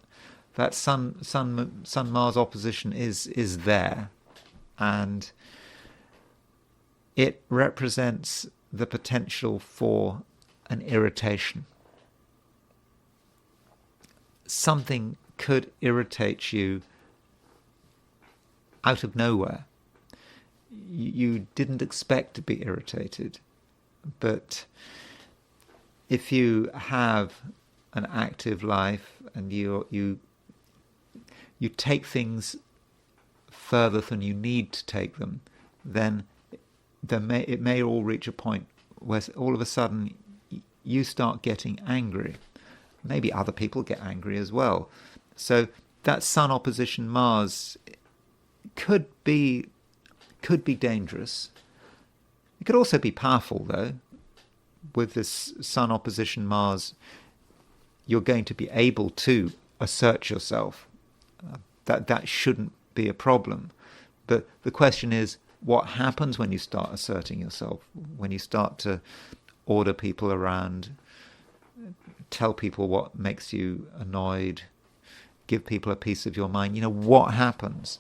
Speaker 1: that Sun Mars opposition is there, and it represents the potential for an irritation. Something could irritate you out of nowhere. You didn't expect to be irritated, but if you have an active life and you take things further than you need to take them, then it may all reach a point where all of a sudden you start getting angry. Maybe other people get angry as well. So that Sun opposition Mars could be dangerous. It could also be powerful, though. With this Sun opposition Mars, you're going to be able to assert yourself. That shouldn't be a problem. But the question is, what happens when you start asserting yourself? When you start to order people around, tell people what makes you annoyed, give people a piece of your mind. What happens?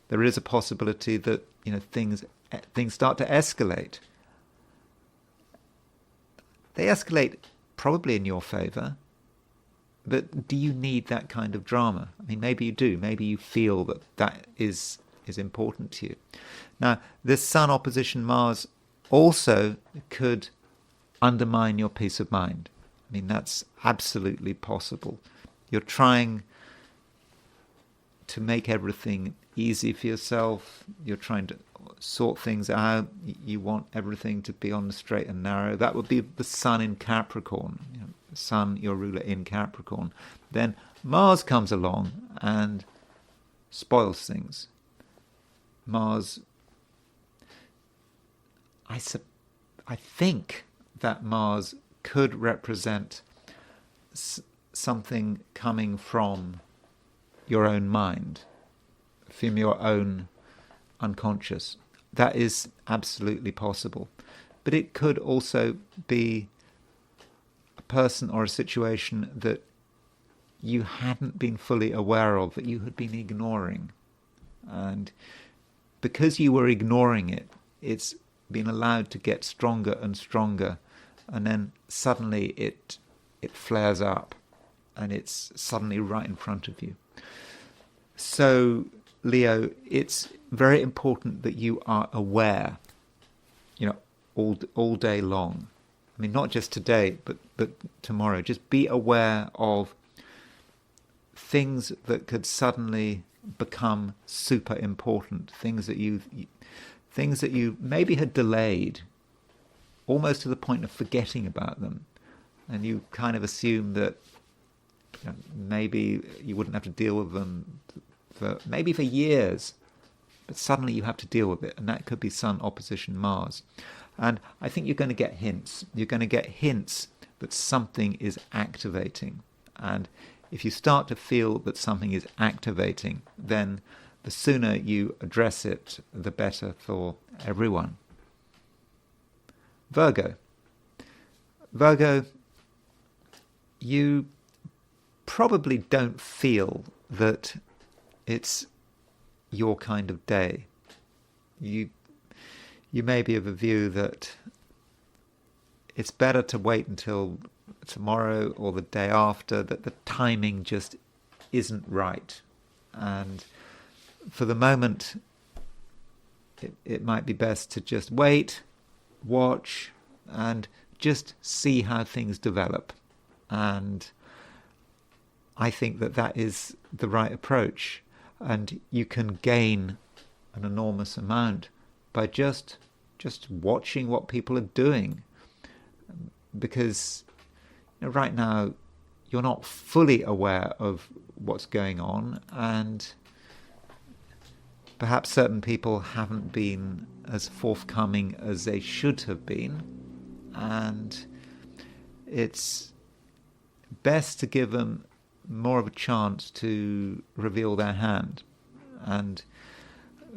Speaker 1: There is a possibility that things start to escalate. They escalate probably in your favour, but do you need that kind of drama? I mean, maybe you do. Maybe you feel that is important to you. Now, this Sun opposition Mars also could undermine your peace of mind. I mean, that's absolutely possible. You're trying to make everything easy for yourself. You're trying to sort things out. You want everything to be on the straight and narrow. That would be the Sun in Capricorn. Sun, your ruler, in Capricorn. Then Mars comes along and spoils things. Mars I think that Mars could represent something coming from your own mind, from your own unconscious. That is absolutely possible. But it could also be a person or a situation that you hadn't been fully aware of, that you had been ignoring. And because you were ignoring it, it's been allowed to get stronger and stronger. And then suddenly it flares up and it's suddenly right in front of you. So, Leo, it's very important that you are aware, all day long. I mean, not just today, but tomorrow. Just be aware of things that could suddenly become super important, things that you maybe had delayed, almost to the point of forgetting about them, and you kind of assume that maybe you wouldn't have to deal with them for years, but suddenly you have to deal with it, and that could be Sun opposition Mars. And I think you're going to get hints. You're going to get hints that something is activating. And if you start to feel that something is activating, then the sooner you address it, the better for everyone. Virgo. Virgo, you probably don't feel that it's your kind of day. You may be of a view that it's better to wait until tomorrow or the day after, that the timing just isn't right. And for the moment, it might be best to just wait, watch, and just see how things develop. And I think that is the right approach. And you can gain an enormous amount by just watching what people are doing. Because right now you're not fully aware of what's going on, and perhaps certain people haven't been as forthcoming as they should have been, and it's best to give them more of a chance to reveal their hand. And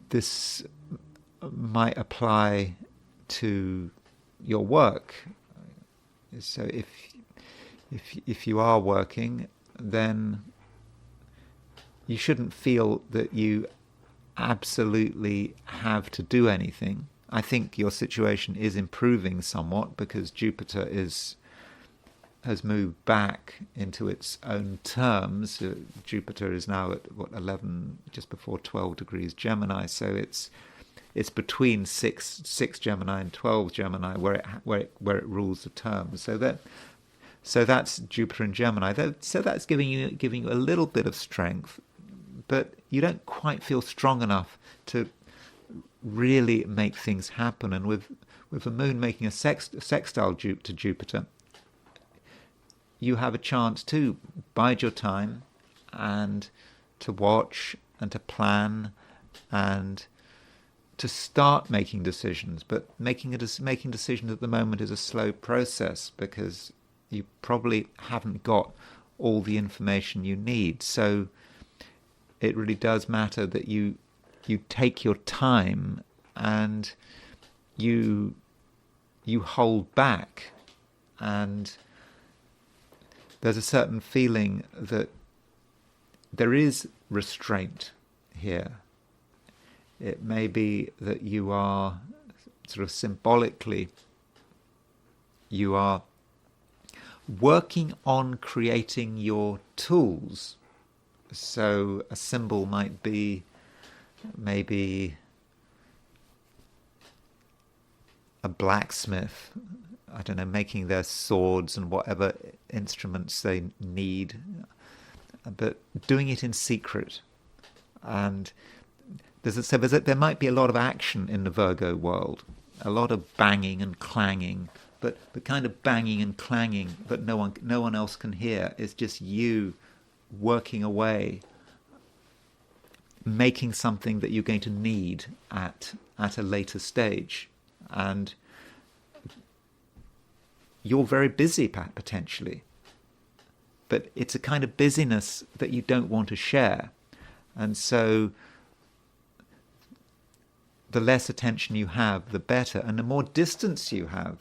Speaker 1: this might apply to your work. So if you are working, then you shouldn't feel that you absolutely have to do anything. I think your situation is improving somewhat because Jupiter has moved back into its own terms. Jupiter is now at 11, just before 12 degrees Gemini. So it's between 6 Gemini and 12 Gemini where it rules the terms. So that's Jupiter in Gemini. So that's giving you a little bit of strength, but you don't quite feel strong enough to really make things happen. And with the Moon making a sextile to Jupiter, you have a chance to bide your time and to watch and to plan and to start making decisions. But making decisions at the moment is a slow process because you probably haven't got all the information you need. So it really does matter that you take your time and you hold back. And there's a certain feeling that there is restraint here. It may be that you are sort of symbolically, you are working on creating your tools. So a symbol might be maybe a blacksmith, I don't know, making their swords and whatever instruments they need, but doing it in secret. And there might be a lot of action in the Virgo world, a lot of banging and clanging, but the kind of banging and clanging that no one else can hear. It's just you working away, making something that you're going to need at a later stage. and you're very busy potentially, but it's a kind of busyness that you don't want to share. And so the less attention you have, the better, and the more distance you have,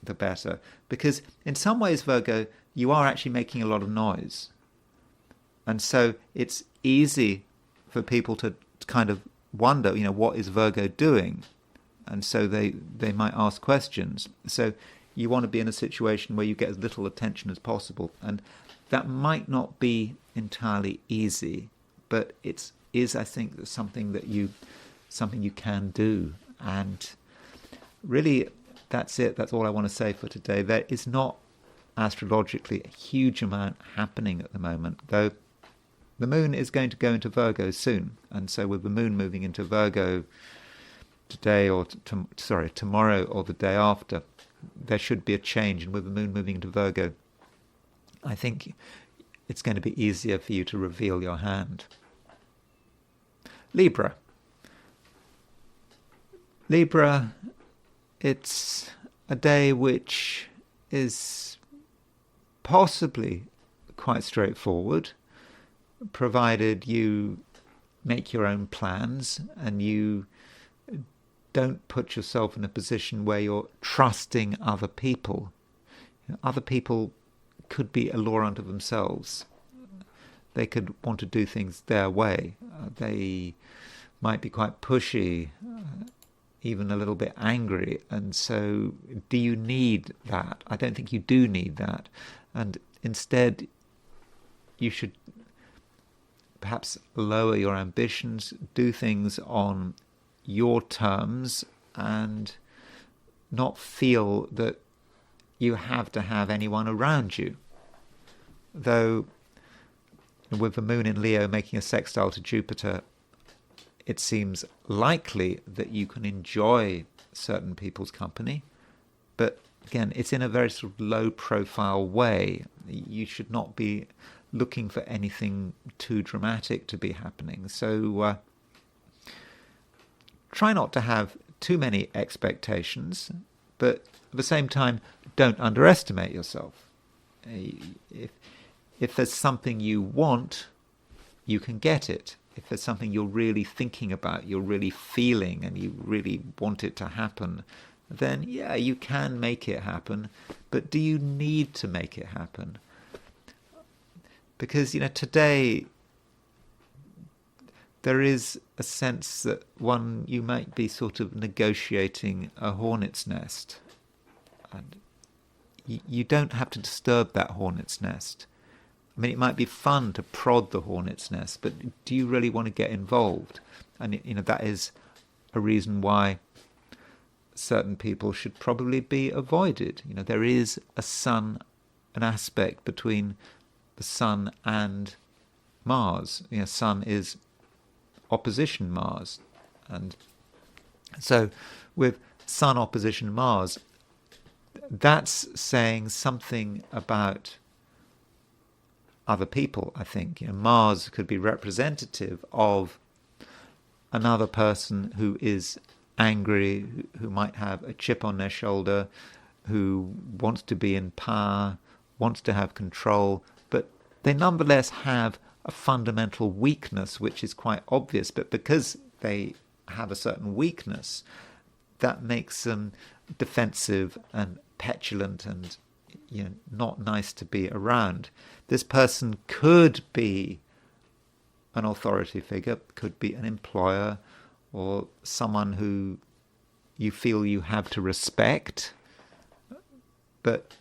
Speaker 1: the better. Because in some ways, Virgo, you are actually making a lot of noise. And so it's easy for people to kind of wonder, what is Virgo doing? And so they might ask questions. So you want to be in a situation where you get as little attention as possible. And that might not be entirely easy, but it is, I think, something you can do. And really, that's it. That's all I want to say for today. There is not astrologically a huge amount happening at the moment, though the moon is going to go into Virgo soon. And so with the moon moving into Virgo today or tomorrow or the day after, there should be a change. And with the moon moving into Virgo, I think it's going to be easier for you to reveal your hand. Libra, it's a day which is possibly quite straightforward, provided you make your own plans and you don't put yourself in a position where you're trusting other people. Other people could be a law unto themselves. They could want to do things their way. They might be quite pushy, even a little bit angry. And so do you need that? I don't think you do need that. And instead, you should perhaps lower your ambitions, do things on your terms, and not feel that you have to have anyone around you. Though with the moon in Leo making a sextile to Jupiter, it seems likely that you can enjoy certain people's company. But again, it's in a very sort of low profile way. You should not be looking for anything too dramatic to be happening. So try not to have too many expectations, but at the same time, don't underestimate yourself. If there's something you want, you can get it. If there's something you're really thinking about, you're really feeling, and you really want it to happen, then yeah, you can make it happen. But do you need to make it happen? Because, today there is a sense that you might be sort of negotiating a hornet's nest. And you don't have to disturb that hornet's nest. I mean, it might be fun to prod the hornet's nest, but do you really want to get involved? And, that is a reason why certain people should probably be avoided. There is an aspect between the Sun and Mars. Sun is opposition Mars. And so with Sun opposition Mars, that's saying something about other people, I think. Mars could be representative of another person who is angry, who might have a chip on their shoulder, who wants to be in power, wants to have control, but they nonetheless have a fundamental weakness which is quite obvious. But because they have a certain weakness, that makes them defensive and petulant and not nice to be around. This person could be an authority figure, could be an employer, or someone who you feel you have to respect, but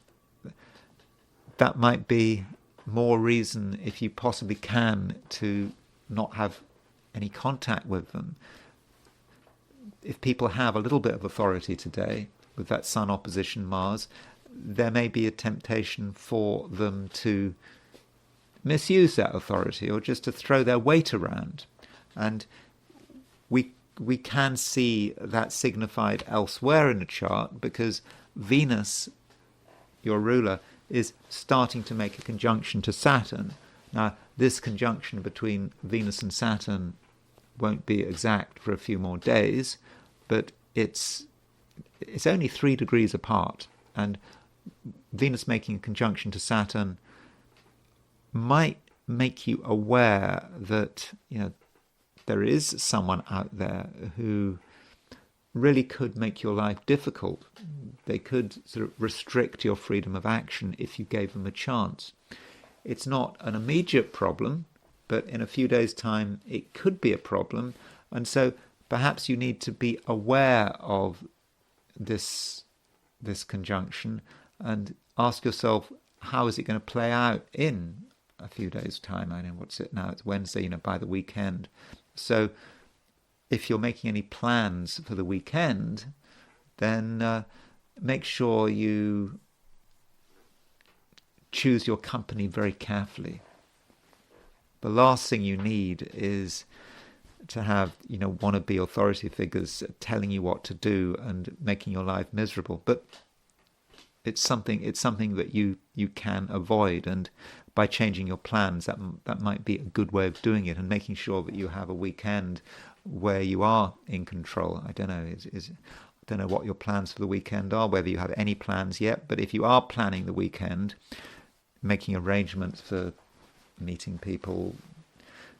Speaker 1: that might be more reason, if you possibly can, to not have any contact with them. If people have a little bit of authority today, with that Sun opposition Mars, there may be a temptation for them to misuse that authority or just to throw their weight around. And we can see that signified elsewhere in the chart, because Venus, your ruler, is starting to make a conjunction to Saturn. Now, this conjunction between Venus and Saturn won't be exact for a few more days, but it's it's only 3 degrees apart, and Venus making a conjunction to Saturn might make you aware that, there is someone out there who really could make your life difficult. They could sort of restrict your freedom of action if you gave them a chance. It's not an immediate problem, but in a few days' time it could be a problem, and so perhaps you need to be aware of this conjunction and ask yourself, how is it going to play out in a few days' time? I know, what's it now? It's Wednesday, by the weekend. So if you're making any plans for the weekend, then make sure you choose your company very carefully. The last thing you need is to have, wannabe authority figures telling you what to do and making your life miserable. But it's something that you can avoid, and by changing your plans, that might be a good way of doing it, and making sure that you have a weekend where you are in control. I don't know. I don't know what your plans for the weekend are, whether you have any plans yet. But if you are planning the weekend, making arrangements for meeting people,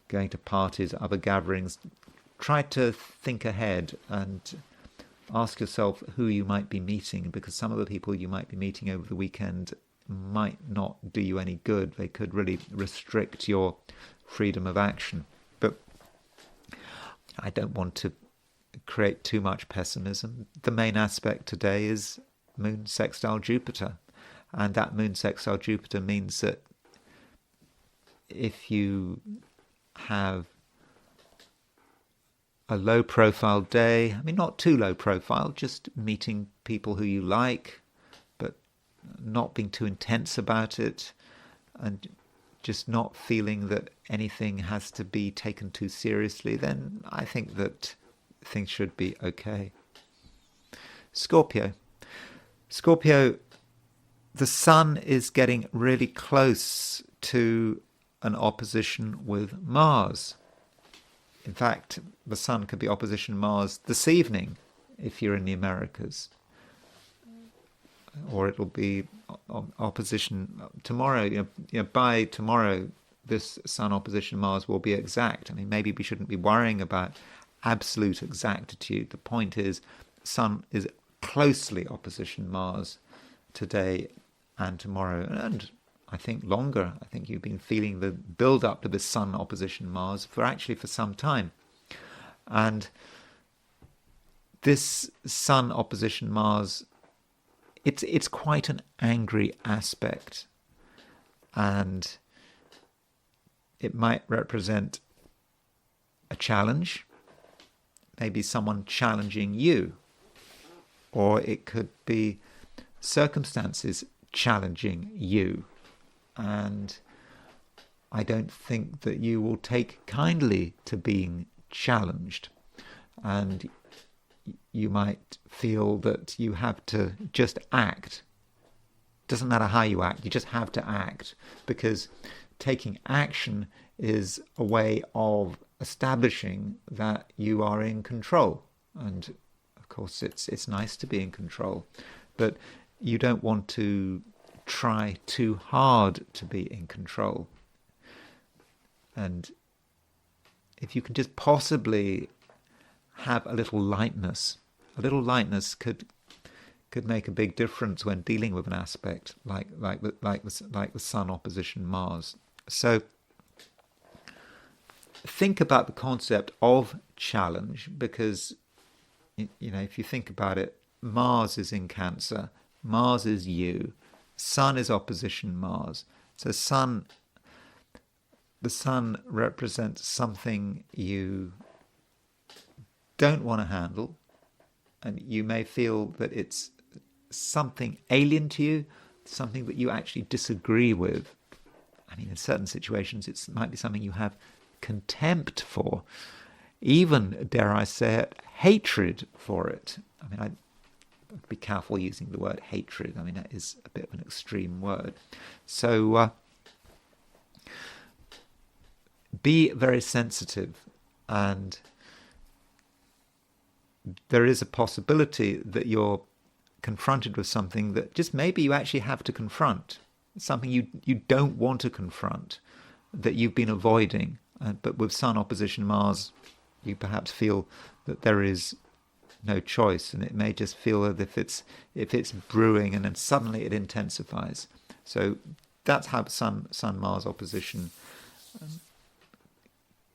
Speaker 1: going to parties, other gatherings, try to think ahead and ask yourself who you might be meeting, because some of the people you might be meeting over the weekend might not do you any good. They could really restrict your freedom of action. But I don't want to create too much pessimism. The main aspect today is Moon sextile Jupiter, and that Moon sextile Jupiter means that if you have a low profile day, not too low profile, just meeting people who you like, but not being too intense about it, and just not feeling that anything has to be taken too seriously, then I think that things should be okay. Scorpio, the Sun is getting really close to an opposition with Mars. In fact, the Sun could be opposition Mars this evening if you're in the Americas, or it'll be opposition tomorrow. By tomorrow, this Sun opposition Mars will be exact. Maybe we shouldn't be worrying about absolute exactitude. The point is, Sun is closely opposition Mars today and tomorrow, and I think longer. I think you've been feeling the build-up to the Sun opposition Mars for some time. And this Sun opposition Mars, it's quite an angry aspect. And it might represent a challenge, maybe someone challenging you. Or it could be circumstances challenging you. And I don't think that you will take kindly to being challenged. And you might feel that you have to just act. Doesn't matter how you act, you just have to act. Because taking action is a way of establishing that you are in control. And of course it's nice to be in control. But you don't want to try too hard to be in control. And if you can just possibly have a little lightness could make a big difference when dealing with an aspect like the Sun opposition Mars. So think about the concept of challenge, because if you think about it, Mars is in Cancer, Mars is you, Sun is opposition Mars. So the Sun represents something you don't want to handle, and you may feel that it's something alien to you, something that you actually disagree with. In certain situations it might be something you have contempt for, even, dare I say it, hatred for it. I'd be careful using the word hatred. That is a bit of an extreme word. So be very sensitive and there is a possibility that you're confronted with something that just maybe you actually have to confront, something you don't want to confront, that you've been avoiding. But with Sun opposition Mars, you perhaps feel that there is no choice, and it may just feel as if it's brewing, and then suddenly it intensifies. So that's how Sun Mars opposition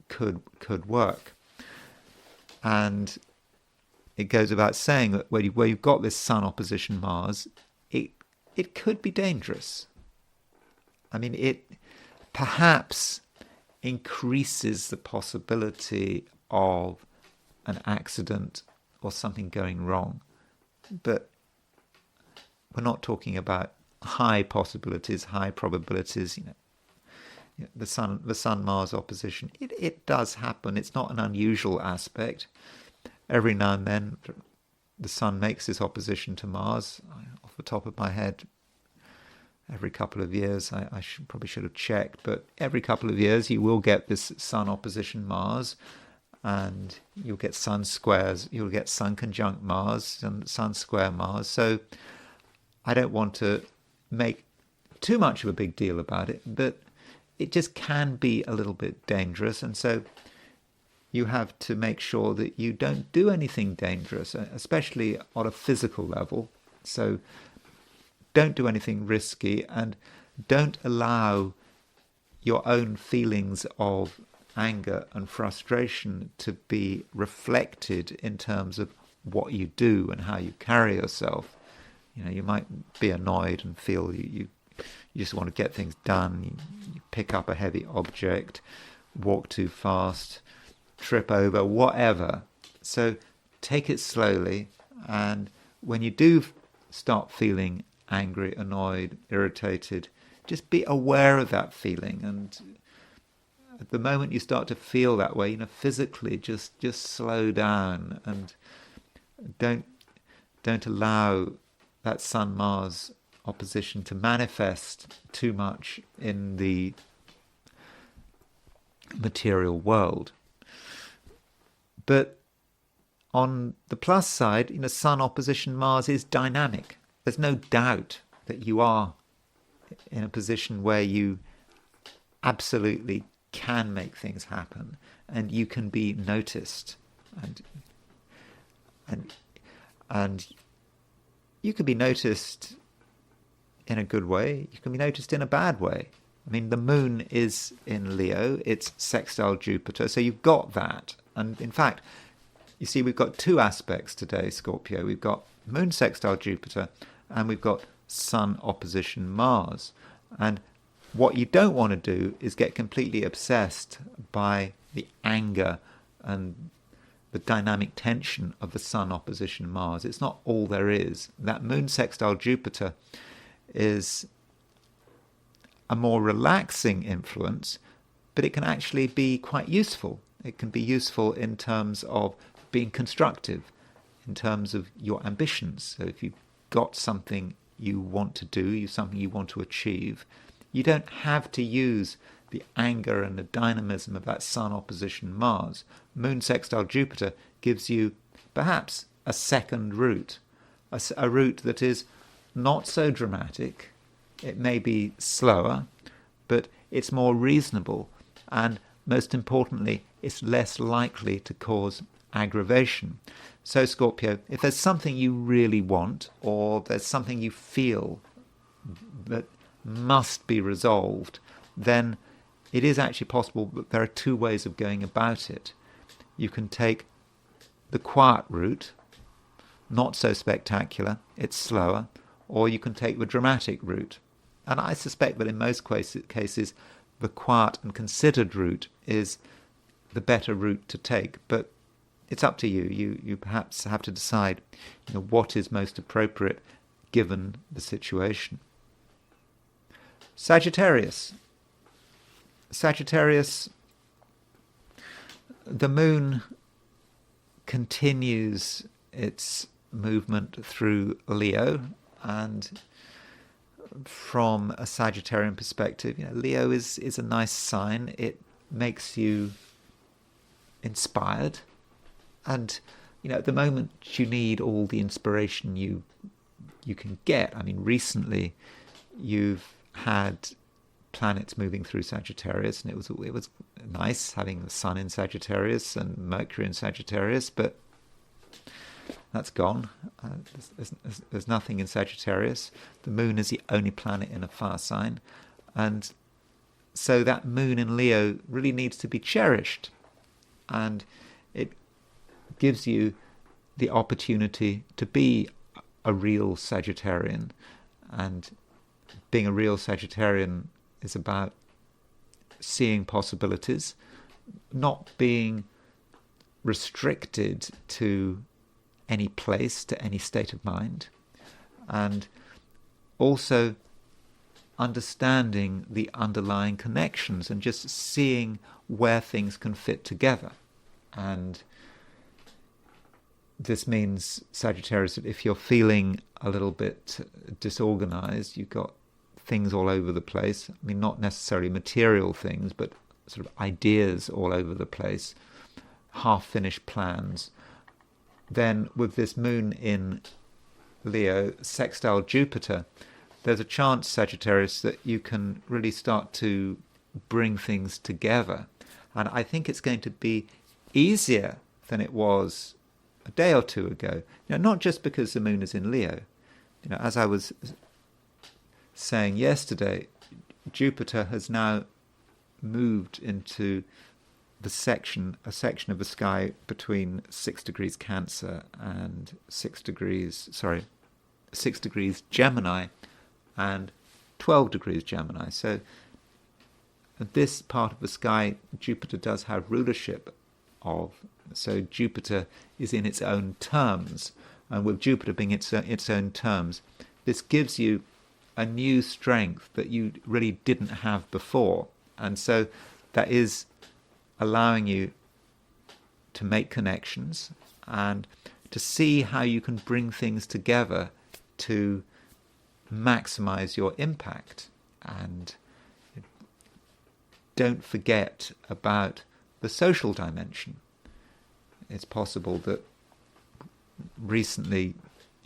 Speaker 1: could work. And it goes without saying that where you've got this Sun opposition Mars, it could be dangerous. I mean, it perhaps increases the possibility of an accident or something going wrong. But we're not talking about high possibilities, high probabilities. The Sun Mars opposition, it does happen. It's not an unusual aspect. Every now and then the Sun makes this opposition to Mars. Off the top of my head, every couple of years, I probably should have checked, but every couple of years you will get this Sun opposition Mars, and you'll get Sun squares, you'll get Sun conjunct Mars and Sun square Mars. So I don't want to make too much of a big deal about it, but it just can be a little bit dangerous, and so you have to make sure that you don't do anything dangerous, especially on a physical level. So don't do anything risky, and don't allow your own feelings of anger and frustration to be reflected in terms of what you do and how you carry yourself. You might be annoyed and feel you just want to get things done. You pick up a heavy object, walk too fast, trip over, whatever. So take it slowly, and when you do start feeling angry, annoyed, irritated, just be aware of that feeling. And at the moment you start to feel that way, physically just slow down, and don't allow that Sun Mars opposition to manifest too much in the material world. But on the plus side, Sun opposition Mars is dynamic. There's no doubt that you are in a position where you absolutely can make things happen, and you can be noticed, and you can be noticed in a good way. You can be noticed in a bad way. I mean, the moon is in Leo, it's sextile Jupiter, so you've got that. And in fact, you see, we've got two aspects today, Scorpio. We've got moon sextile Jupiter, and we've got Sun opposition Mars. And what you don't want to do is get completely obsessed by the anger and the dynamic tension of the Sun opposition Mars. It's not all there is. That moon sextile Jupiter is a more relaxing influence, but it can actually be quite useful. It can be useful in terms of being constructive, in terms of your ambitions. So if you've got something you want to do, something you want to achieve, you don't have to use the anger and the dynamism of that Sun opposition Mars. Moon sextile Jupiter gives you perhaps a second route, a route that is not so dramatic. It may be slower, but it's more reasonable, and most importantly, it's less likely to cause aggravation. So Scorpio, if there's something you really want, or there's something you feel that must be resolved, then it is actually possible, but there are two ways of going about it. You can take the quiet route, not so spectacular, it's slower, or you can take the dramatic route. And I suspect that in most cases, the quiet and considered route is the better route to take. But it's up to you. You perhaps have to decide, what is most appropriate given the situation. Sagittarius. The moon continues its movement through Leo, and from a Sagittarian perspective, Leo is a nice sign. It makes you inspired, and at the moment you need all the inspiration you can get. I mean, recently you've had planets moving through Sagittarius, and it was nice having the Sun in Sagittarius and Mercury in Sagittarius, but that's gone. There's nothing in Sagittarius. The Moon is the only planet in a fire sign, and so that Moon in Leo really needs to be cherished, and it gives you the opportunity to be a real Sagittarian. And being a real Sagittarian is about seeing possibilities, not being restricted to any place, to any state of mind, and also understanding the underlying connections and just seeing where things can fit together. And this means, Sagittarius, that if you're feeling a little bit disorganized, you've got things all over the place. I mean, not necessarily material things, but sort of ideas all over the place, half-finished plans. Then with this Moon in Leo, sextile Jupiter, there's a chance, Sagittarius, that you can really start to bring things together. And I think it's going to be easier than it was a day or two ago. Not just because the Moon is in Leo. As I was saying yesterday, Jupiter has now moved into a section of the sky between 6 degrees Cancer and 6 degrees Gemini and 12 degrees Gemini. So this part of the sky, Jupiter does have rulership of. So Jupiter is in its own terms, and with Jupiter being its own terms, this gives you a new strength that you really didn't have before. And so that is allowing you to make connections and to see how you can bring things together to maximize your impact. And don't forget about the social dimension. It's possible that recently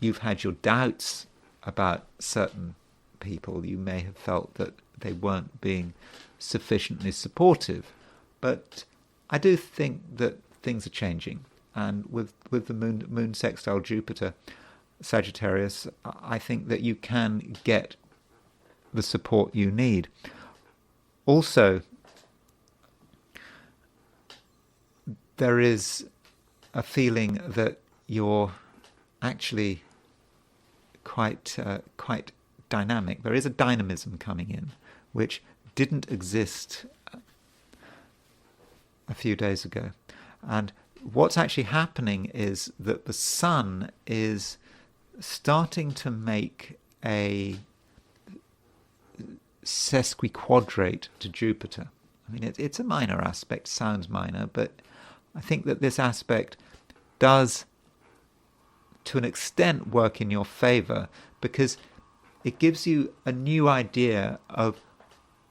Speaker 1: you've had your doubts about certain people. You may have felt that they weren't being sufficiently supportive. But I do think that things are changing. And with the moon sextile Jupiter, Sagittarius, I think that you can get the support you need. Also, there is a feeling that you're actually quite dynamic. There is a dynamism coming in, which didn't exist a few days ago. And what's actually happening is that the Sun is starting to make a sesquiquadrate to Jupiter. I mean, it's a minor aspect, sounds minor, but I think that this aspect does, to an extent, work in your favor, because it gives you a new idea of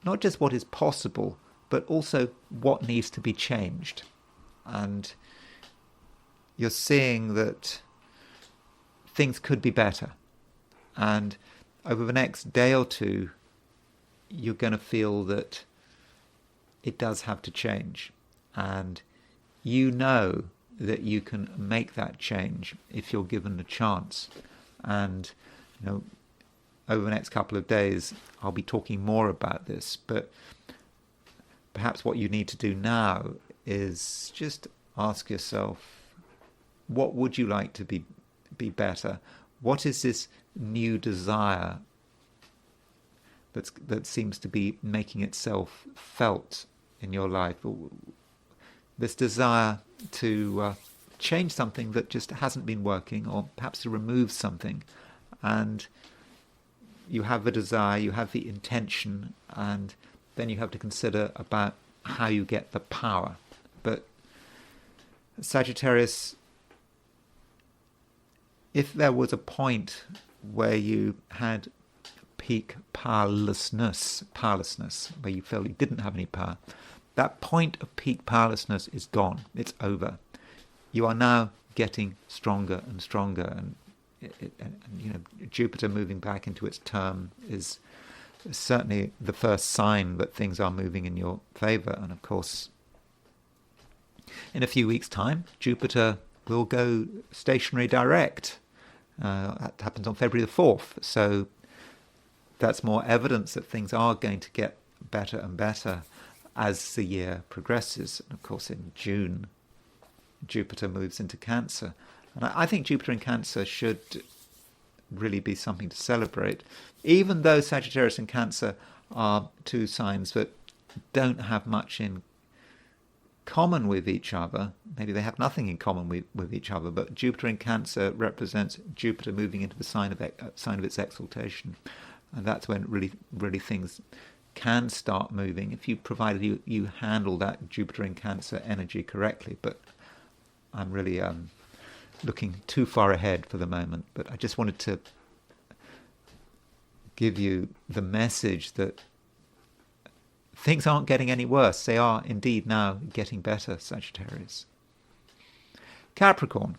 Speaker 1: not just what is possible, but also what needs to be changed. And you're seeing that things could be better. And over the next day or two, you're going to feel that it does have to change. And you know that you can make that change if you're given the chance. And, over the next couple of days, I'll be talking more about this. But perhaps what you need to do now is just ask yourself, what would you like to be better? What is this new desire that seems to be making itself felt in your life? This desire to change something that just hasn't been working, or perhaps to remove something. And you have the desire, you have the intention, and then you have to consider about how you get the power. But Sagittarius, if there was a point where you had peak powerlessness, where you felt you didn't have any power, that point of peak powerlessness is gone. It's over. You are now getting stronger and stronger. And, Jupiter moving back into its term is certainly the first sign that things are moving in your favour. And of course, in a few weeks' time, Jupiter will go stationary direct. That happens on February the 4th. So that's more evidence that things are going to get better and better as the year progresses. And of course, in June, Jupiter moves into Cancer. And I think Jupiter in Cancer should really be something to celebrate, even though Sagittarius and Cancer are two signs that don't have much in common with each other. Maybe they have nothing in common with each other, but Jupiter in Cancer represents Jupiter moving into the sign of its exaltation. And that's when really things can start moving, if provided you handle that Jupiter in Cancer energy correctly. But I'm really looking too far ahead for the moment. But I just wanted to give you the message that things aren't getting any worse. They are indeed now getting better, Sagittarius. Capricorn.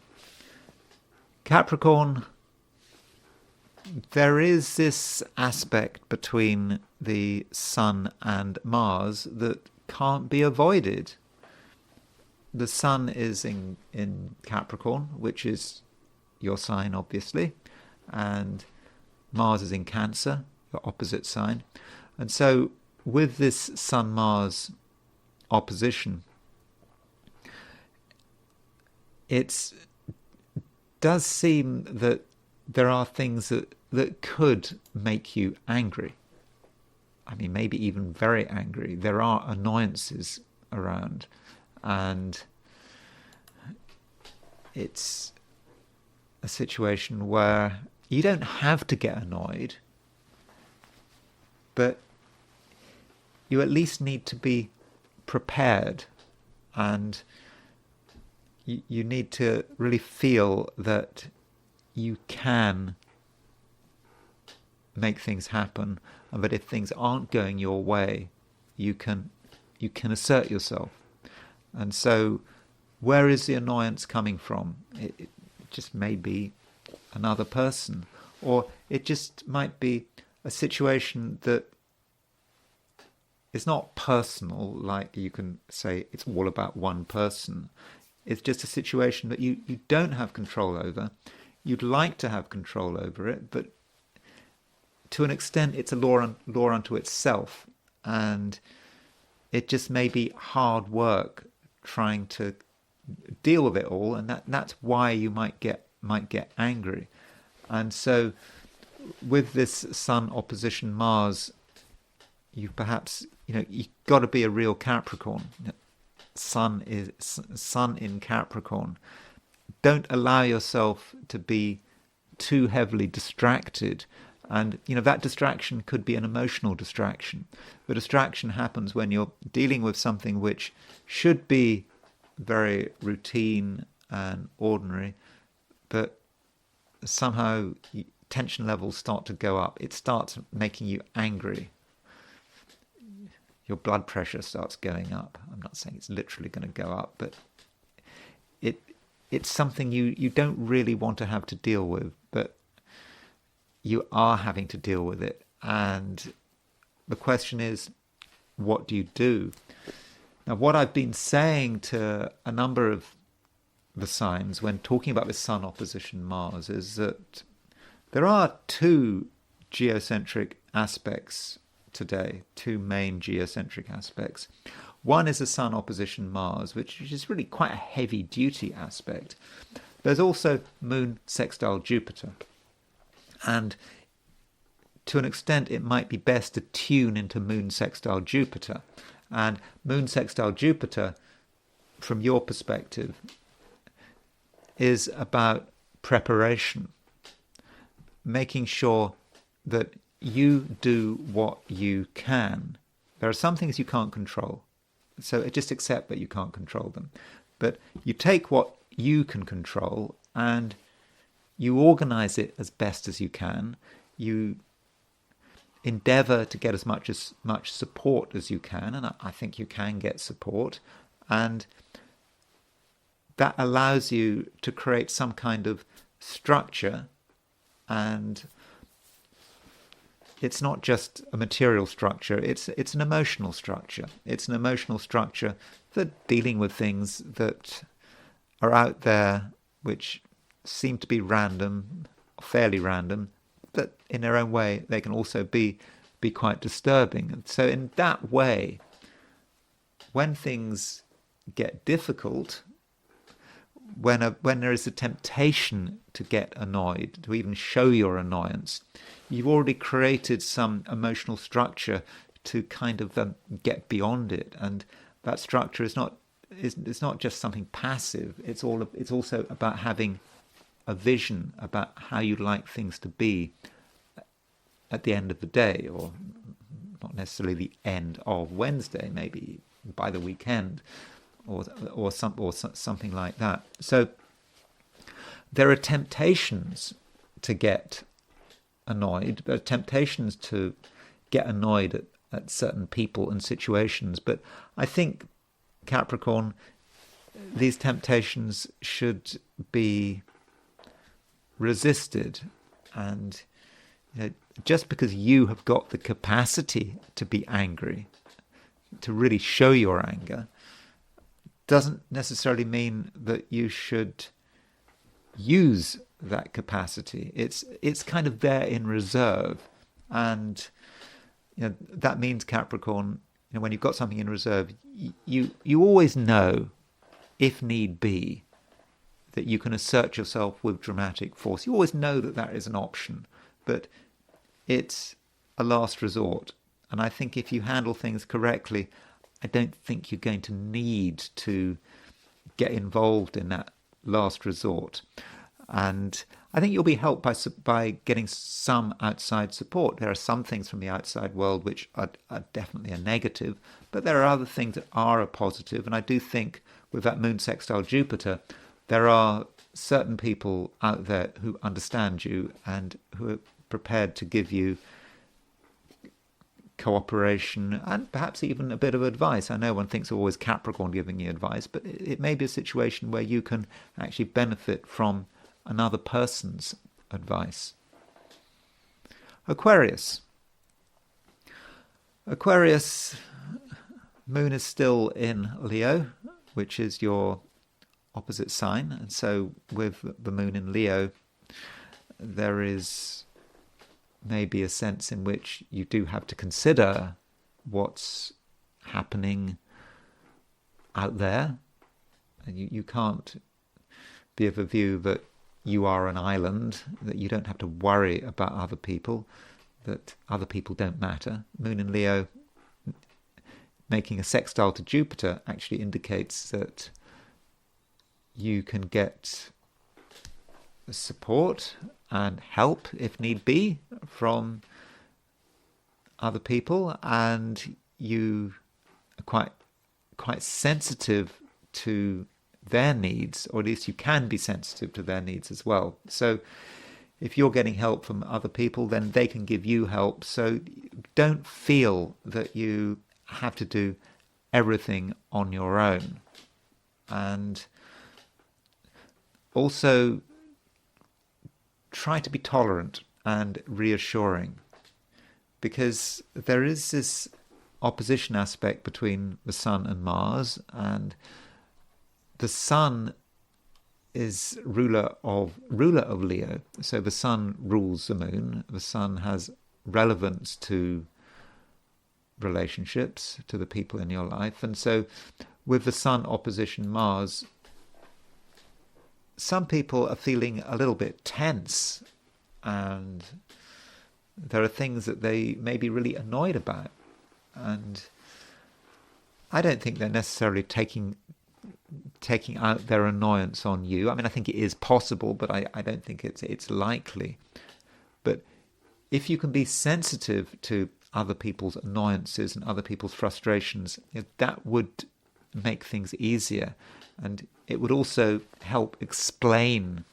Speaker 1: There is this aspect between the Sun and Mars that can't be avoided. The Sun is in Capricorn, which is your sign, obviously, and Mars is in Cancer, your opposite sign. And so with this Sun-Mars opposition, it does seem that there are things that could make you angry. I mean, maybe even very angry. There are annoyances around, and it's a situation where you don't have to get annoyed, but you at least need to be prepared, and you need to really feel that you can make things happen, and that if things aren't going your way, you can assert yourself. And so, where is the annoyance coming from? It just may be another person, or it just might be a situation that is not personal, like you can say it's all about one person. It's just a situation that you don't have control over. You'd like to have control over it, but to an extent it's a law unto itself, and it just may be hard work trying to deal with it all, and that's why you might get angry. And so with this Sun opposition Mars, you've got to be a real Capricorn. Sun in Capricorn. Don't allow yourself to be too heavily distracted. And that distraction could be an emotional distraction. The distraction happens when you're dealing with something which should be very routine and ordinary, but somehow tension levels start to go up. It starts making you angry. Your blood pressure starts going up. I'm not saying it's literally going to go up, but it's something you don't really want to have to deal with, but you are having to deal with it. And the question is, what do you do? Now, what I've been saying to a number of the signs when talking about the Sun opposition Mars is that there are two geocentric aspects today, two main geocentric aspects. One is the Sun opposition Mars, which is really quite a heavy duty aspect. There's also Moon sextile Jupiter. And to an extent, it might be best to tune into Moon sextile Jupiter. And Moon sextile Jupiter, from your perspective, is about preparation, making sure that you do what you can. There are some things you can't control, so just accept that you can't control them. But you take what you can control and you organize it as best as you can. You endeavor to get as much support as you can, and I think you can get support. And that allows you to create some kind of structure, and it's not just a material structure, it's an emotional structure. It's an emotional structure for dealing with things that are out there which seem to be random, fairly random, but in their own way they can also be quite disturbing. And so in that way, when things get difficult, when there is a temptation to get annoyed, to even show your annoyance, you've already created some emotional structure to kind of get beyond it. And that structure is not just something passive. It's also about having a vision about how you'd like things to be at the end of the day, or not necessarily the end of Wednesday, maybe by the weekend, or something like that. So there are temptations to get annoyed. There are temptations to get annoyed at certain people and situations. But I think, Capricorn, these temptations should be resisted. And just because you have got the capacity to be angry, to really show your anger, doesn't necessarily mean that you should use that capacity. It's kind of there in reserve, and that means, Capricorn, when you've got something in reserve, you always know, if need be, that you can assert yourself with dramatic force. You always know that is an option, but it's a last resort. And I think if you handle things correctly, I don't think you're going to need to get involved in that last resort. And I think you'll be helped by getting some outside support. There are some things from the outside world which are definitely a negative, but there are other things that are a positive. And I do think with that moon sextile Jupiter, there are certain people out there who understand you and who are prepared to give you cooperation and perhaps even a bit of advice. I know one thinks of always Capricorn giving you advice, but it may be a situation where you can actually benefit from another person's advice. Aquarius, moon is still in Leo, which is your opposite sign, and so with the moon in Leo, there is maybe a sense in which you do have to consider what's happening out there, and you can't be of a view that you are an island, that you don't have to worry about other people, that other people don't matter. Moon in Leo making a sextile to Jupiter actually indicates that you can get support and help, if need be, from other people, and you are quite sensitive to their needs, or at least you can be sensitive to their needs as well. So if you're getting help from other people, then they can give you help. So don't feel that you have to do everything on your own. And also try to be tolerant and reassuring, because there is this opposition aspect between the Sun and Mars, and the Sun is ruler of Leo, so the Sun rules the Moon. The Sun has relevance to relationships, to the people in your life, and so with the Sun opposition Mars, some people are feeling a little bit tense, and there are things that they may be really annoyed about, and I don't think they're necessarily taking out their annoyance on you. I mean, I think it is possible, but I don't think it's likely. But if you can be sensitive to other people's annoyances and other people's frustrations, that would make things easier, and it would also help explain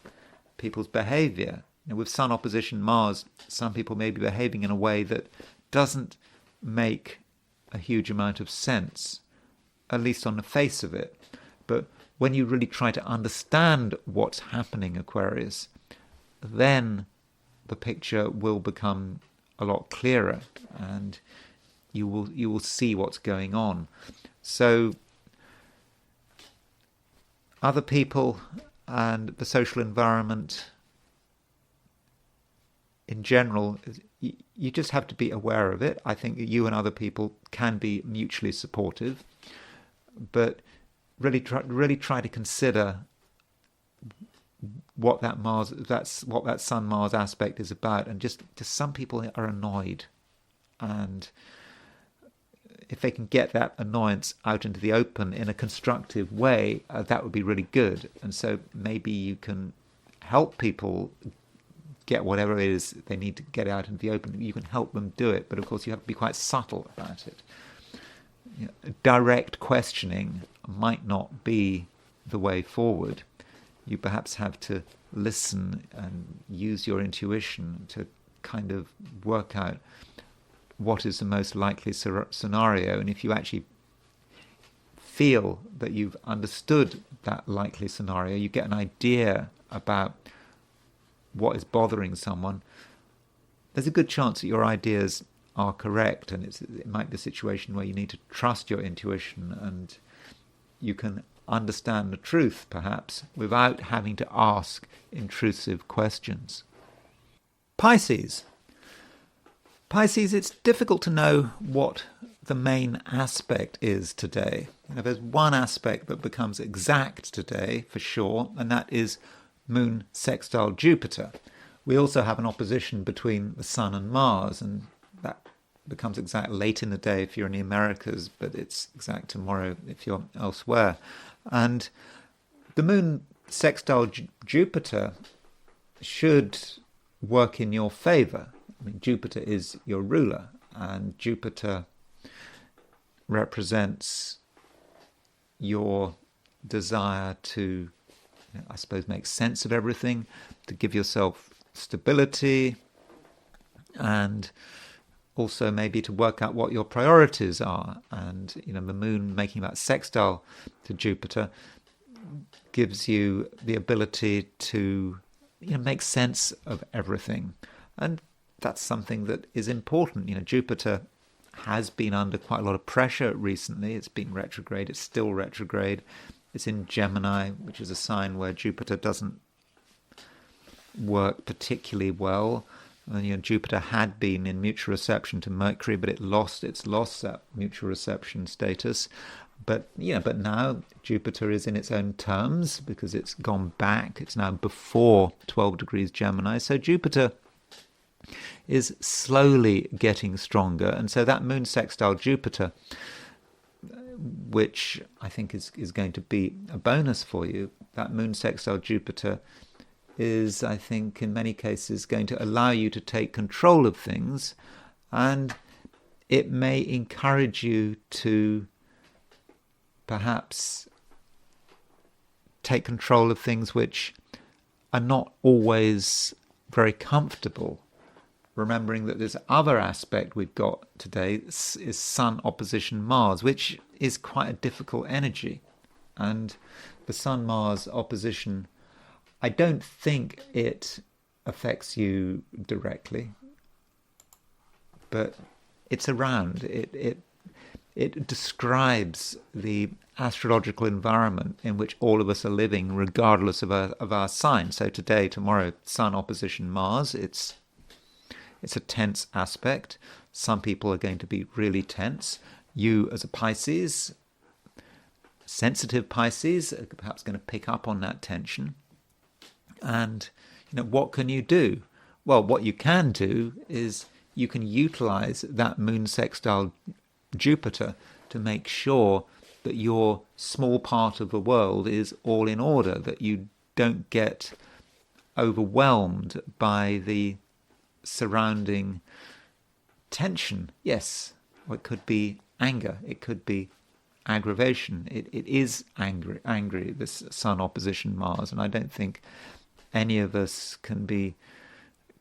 Speaker 1: people's behavior. With Sun opposition Mars, some people may be behaving in a way that doesn't make a huge amount of sense, at least on the face of it. But when you really try to understand what's happening, Aquarius, then the picture will become a lot clearer, and you will see what's going on. So other people and the social environment in general, you just have to be aware of it. I think you and other people can be mutually supportive, but really try to consider what that Sun Mars aspect is about. And just some people are annoyed, and if they can get that annoyance out into the open in a constructive way, that would be really good. And so maybe you can help people get whatever it is they need to get out into the open. You can help them do it, but of course you have to be quite subtle about it. You know, direct questioning might not be the way forward. You perhaps have to listen and use your intuition to kind of work out what is the most likely scenario. And if you actually feel that you've understood that likely scenario, you get an idea about what is bothering someone, there's a good chance that your ideas are correct, and it might be a situation where you need to trust your intuition, and you can understand the truth, perhaps, without having to ask intrusive questions. Pisces. Pisces, it's difficult to know what the main aspect is today. You know, there's one aspect that becomes exact today, for sure, and that is Moon sextile Jupiter. We also have an opposition between the Sun and Mars, and that becomes exact late in the day if you're in the Americas, but it's exact tomorrow if you're elsewhere. And the Moon sextile Jupiter should work in your favor. I mean, Jupiter is your ruler, and Jupiter represents your desire to, I suppose, make sense of everything, to give yourself stability, and also maybe to work out what your priorities are. And, you know, the Moon making that sextile to Jupiter gives you the ability to, you know, make sense of everything. And that's something that is important. You know, Jupiter has been under quite a lot of pressure recently. It's been retrograde. It's still retrograde. It's in Gemini, which is a sign where Jupiter doesn't work particularly well. And, you know, Jupiter had been in mutual reception to Mercury, but it's lost that mutual reception status. But now Jupiter is in its own terms because it's gone back. It's now before 12 degrees Gemini. So Jupiter is slowly getting stronger. And so that Moon sextile Jupiter, which I think is going to be a bonus for you, that Moon sextile Jupiter is, I think, in many cases going to allow you to take control of things, and it may encourage you to perhaps take control of things which are not always very comfortable. Remembering that this other aspect we've got today is Sun opposition Mars, which is quite a difficult energy. And the Sun-Mars opposition, I don't think it affects you directly, but it's around. It describes the astrological environment in which all of us are living, regardless of our sign. So today, tomorrow, Sun opposition Mars, it's a tense aspect. Some people are going to be really tense. You, as a Pisces, sensitive Pisces, are perhaps going to pick up on that tension. And, you know, what can you do? Well, what you can do is you can utilize that Moon sextile Jupiter to make sure that your small part of the world is all in order, that you don't get overwhelmed by the surrounding tension. Yes, or it could be anger, it could be aggravation. It is angry, this Sun opposition Mars, and I don't think any of us can be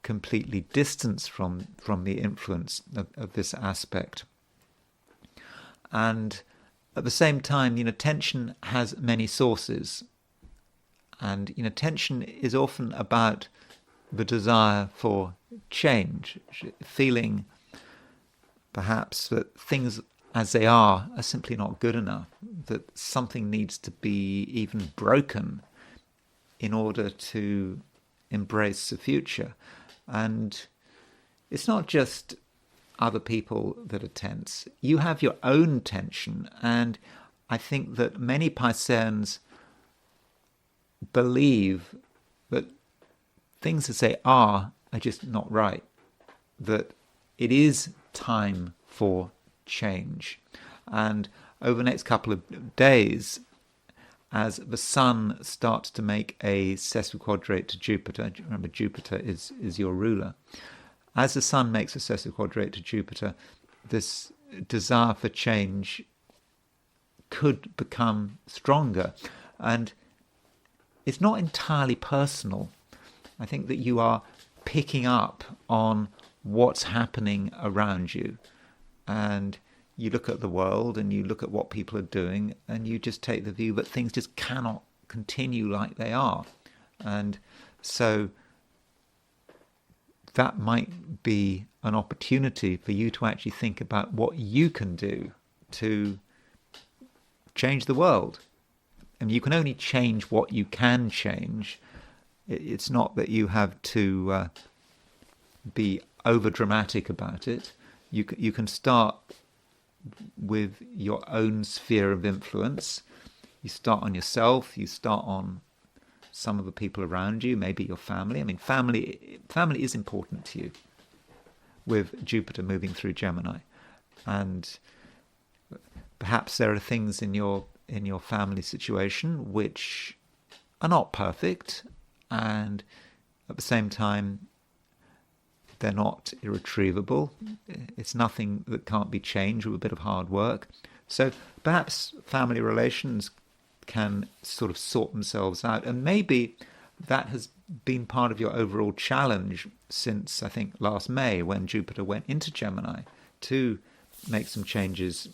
Speaker 1: completely distanced from the influence of this aspect. And at the same time, tension has many sources. And, tension is often about the desire for change, feeling perhaps that things as they are simply not good enough, that something needs to be even broken in order to embrace the future. And it's not just other people that are tense. You have your own tension, and I think that many Pisceans believe that things as they are just not right, that it is time for change. And over the next couple of days, as the Sun starts to make a sesquiquadrate to Jupiter, remember Jupiter is your ruler, as the Sun makes a sesquiquadrate to Jupiter, this desire for change could become stronger. And it's not entirely personal. I think that you are picking up on what's happening around you. And you look at the world and you look at what people are doing, and you just take the view that things just cannot continue like they are. And so that might be an opportunity for you to actually think about what you can do to change the world. And you can only change what you can change. It's not that you have to be over dramatic about it. You can start with your own sphere of influence. You start on yourself. You start on some of the people around you, maybe your family. I mean, family is important to you with Jupiter moving through Gemini. And perhaps there are things in your family situation which are not perfect, and at the same time they're not irretrievable. It's nothing that can't be changed with a bit of hard work. So perhaps family relations can sort of sort themselves out, and maybe that has been part of your overall challenge since, I think, last May, when Jupiter went into Gemini, to make some changes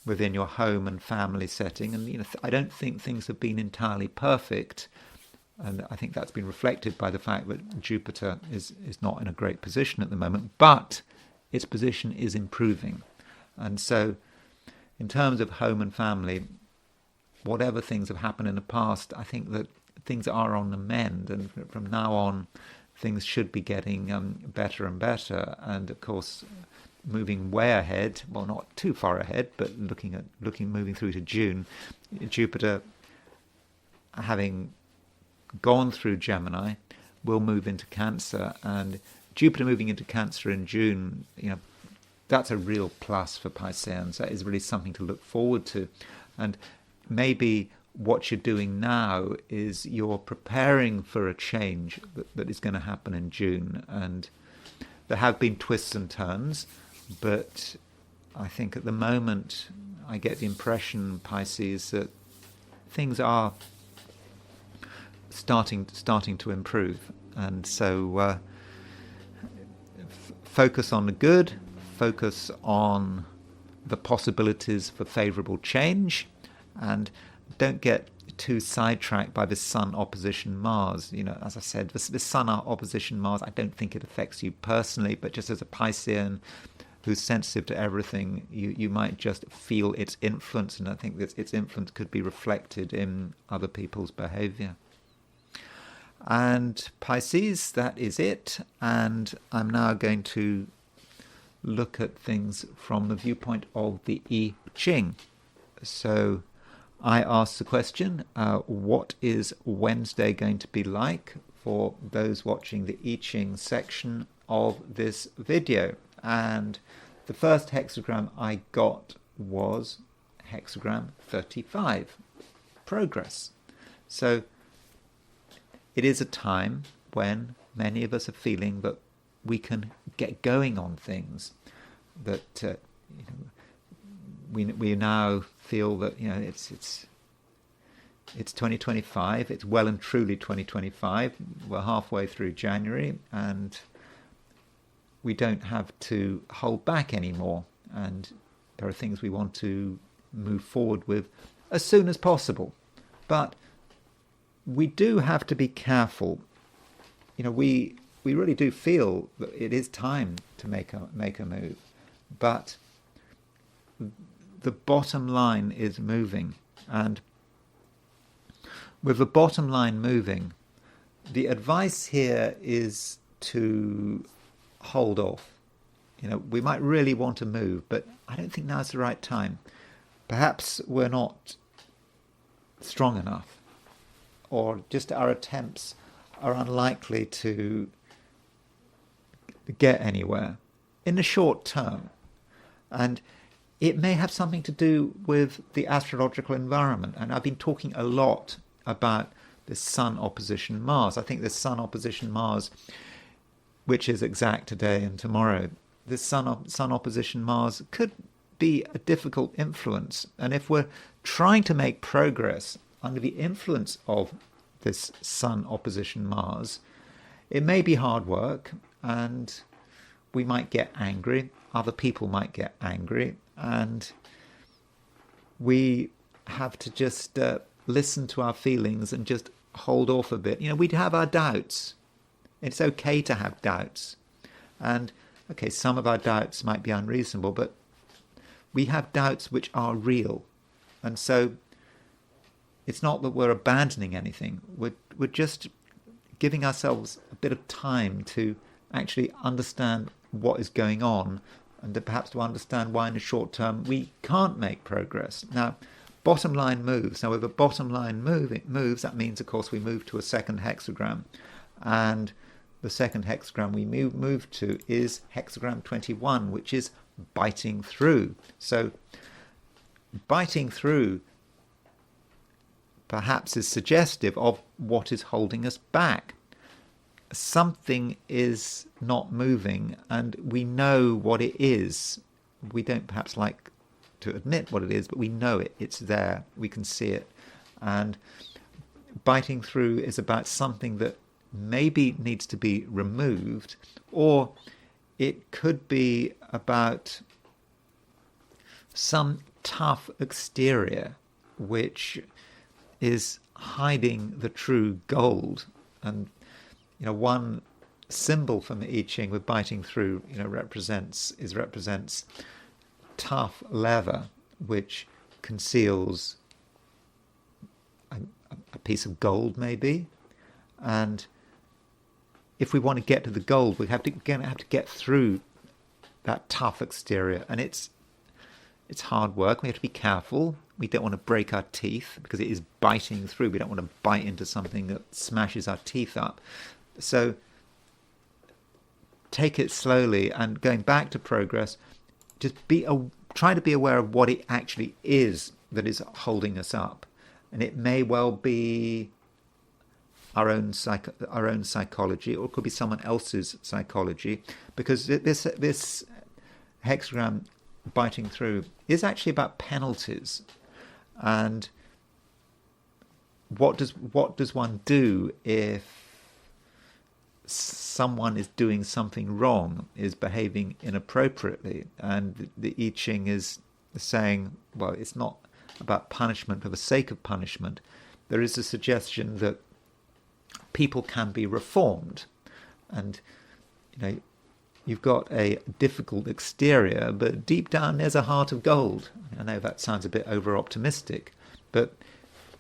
Speaker 1: within your home and family setting. And I don't think things have been entirely perfect, and I think that's been reflected by the fact that Jupiter is not in a great position at the moment, but its position is improving. And so in terms of home and family, whatever things have happened in the past, I think that things are on the mend, and from now on things should be getting better and better. And of course, moving way ahead, well, not too far ahead, but moving through to June, Jupiter, having gone through Gemini, will move into Cancer. And Jupiter moving into Cancer in June, that's a real plus for Pisceans. That is really something to look forward to. And maybe what you're doing now is you're preparing for a change that is going to happen in June. And there have been twists and turns, but I think at the moment I get the impression, Pisces, that things are starting to improve. And so focus on the good, focus on the possibilities for favourable change, and don't get too sidetracked by the Sun opposition Mars. As I said, the Sun opposition Mars, I don't think it affects you personally, but just as a Piscean who's sensitive to everything, you might just feel its influence, and I think that its influence could be reflected in other people's behaviour. And Pisces, that is it. And I'm now going to look at things from the viewpoint of the I Ching. So I asked the question, what is Wednesday going to be like for those watching the I Ching section of this video? And the first hexagram I got was hexagram 35, progress. So it is a time when many of us are feeling that we can get going on things, that we now feel that it's 2025. It's well and truly 2025. We're halfway through January, and we don't have to hold back anymore. And there are things we want to move forward with as soon as possible. But we do have to be careful. We really do feel that it is time to make a move, but the bottom line is moving, and with the bottom line moving, the advice here is to hold off. We might really want to move, but I don't think now's the right time. Perhaps we're not strong enough, or just our attempts are unlikely to get anywhere in the short term. And it may have something to do with the astrological environment. And I've been talking a lot about the Sun opposition Mars. I think the Sun opposition Mars, which is exact today and tomorrow, this Sun opposition Mars could be a difficult influence. And if we're trying to make progress under the influence of this Sun opposition Mars, it may be hard work, and we might get angry. Other people might get angry, and we have to just listen to our feelings and just hold off a bit. We'd have our doubts. It's okay to have doubts. And, okay, some of our doubts might be unreasonable, but we have doubts which are real. And so it's not that we're abandoning anything. We're just giving ourselves a bit of time to actually understand what is going on, and perhaps to understand why in the short term we can't make progress. Now, bottom line moves. Now, with a bottom line moves, that means, of course, we move to a second hexagram. And the second hexagram we move to is hexagram 21, which is biting through. So biting through perhaps is suggestive of what is holding us back. Something is not moving, and we know what it is. We don't perhaps like to admit what it is, but we know it. It's there. We can see it. And biting through is about something that maybe needs to be removed, or it could be about some tough exterior which is hiding the true gold. And one symbol from the I Ching with biting through, represents tough leather, which conceals a piece of gold, maybe. And if we want to get to the gold, we have to get through that tough exterior, and it's hard work. We have to be careful. We don't want to break our teeth because it is biting through. We don't want to bite into something that smashes our teeth up. So take it slowly, and going back to progress, just try to be aware of what it actually is that is holding us up. And it may well be our own psychology, or it could be someone else's psychology, because this hexagram biting through is actually about penalties. And what does one do if someone is doing something wrong, is behaving inappropriately? And the I Ching is saying, well, it's not about punishment for the sake of punishment. There is a suggestion that people can be reformed, and you've got a difficult exterior, but deep down there's a heart of gold. I know that sounds a bit over-optimistic, but